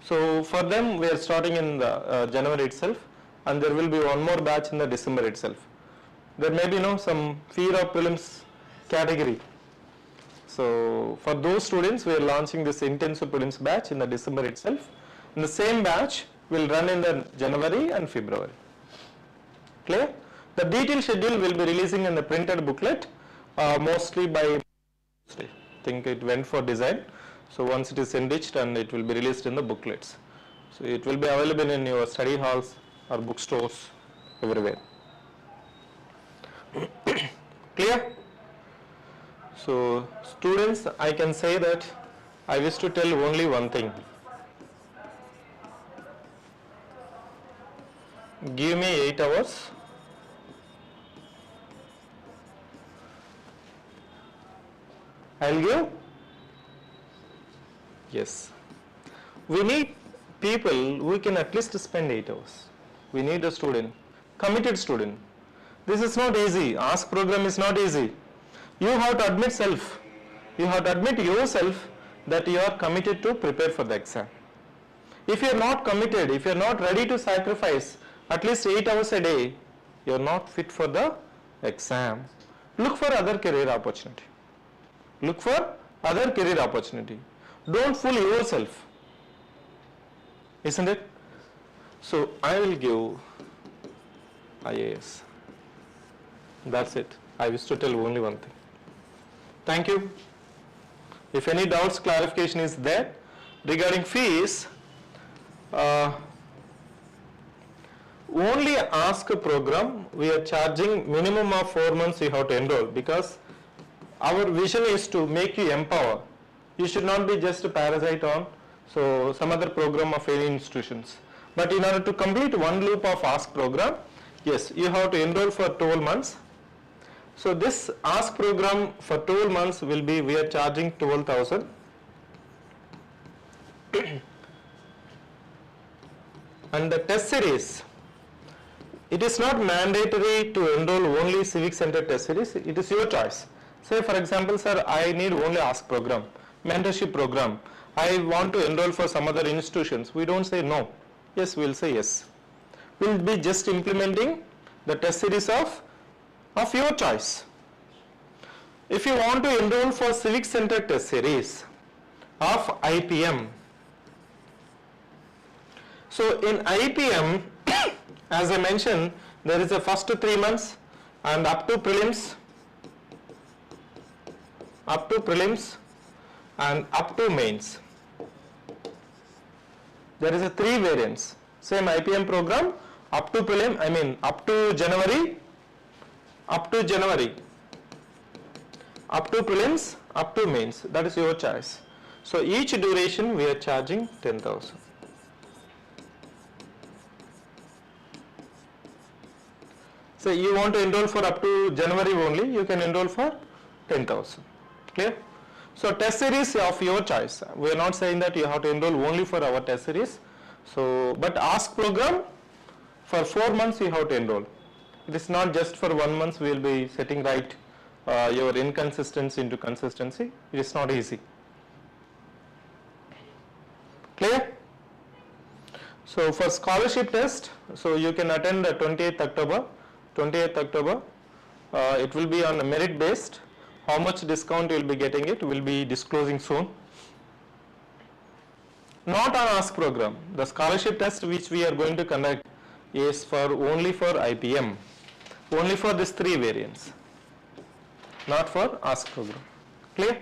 so for them we are starting in the January itself, and there will be one more batch in the December itself. There may be some fear of prelims category. So for those students, we are launching this intensive prelims batch in the December itself. And the same batch will run in the January and February. Clear? The detailed schedule will be releasing in the printed booklet, mostly by I think it went for design. So once it is enriched and it will be released in the booklets. So it will be available in your study halls or bookstores everywhere. Clear? So students, I can say that I wish to tell only one thing. Give me 8 hours. I'll give? Yes. We need people who can at least spend 8 hours. We need a student, committed student. This is not easy. Ask program is not easy. You have to admit self. You have to admit yourself that you are committed to prepare for the exam. If you are not committed, if you are not ready to sacrifice at least 8 hours a day, you are not fit for the exam. Look for other career opportunity. Look for other career opportunity. Don't fool yourself. Isn't it? So I will give IAS. That's it. I wish to tell only one thing. Thank you. If any doubts, clarification is there regarding fees, only ask a program. We are charging minimum of 4 months you have to enroll, because our vision is to make you empower. You should not be just a parasite on some other program of any institutions. But in order to complete one loop of ask program, yes, you have to enroll for 12 months. So this ask program for 12 months will be, we are charging 12,000. And the test series, it is not mandatory to enroll only CivicCentre test series. It is your choice. Say for example, sir, I need only ask program, mentorship program. I want to enroll for some other institutions. We don't say no. Yes, we'll say yes. We'll be just implementing the test series of your choice. If you want to enroll for CivicCentre test series of IPM, so in IPM, as I mentioned, there is a first 3 months and up to prelims and up to mains. There is a 3 variants. Same IPM program up to prelim, up to January, up to prelims, up to mains. That is your choice. So each duration we are charging 10,000. So you want to enroll for up to January only, you can enroll for 10,000. Clear? So test series of your choice. We are not saying that you have to enroll only for our test series. So, but ask program for 4 months you have to enroll. It is not just for 1 month we will be setting right your inconsistency into consistency. It is not easy. Clear? So for scholarship test, so you can attend the 28th October. It will be on a merit based. How much discount you will be getting it, we will be disclosing soon. Not on ask program. The scholarship test which we are going to conduct is only for IPM, only for these 3 variants, not for ask program. Clear?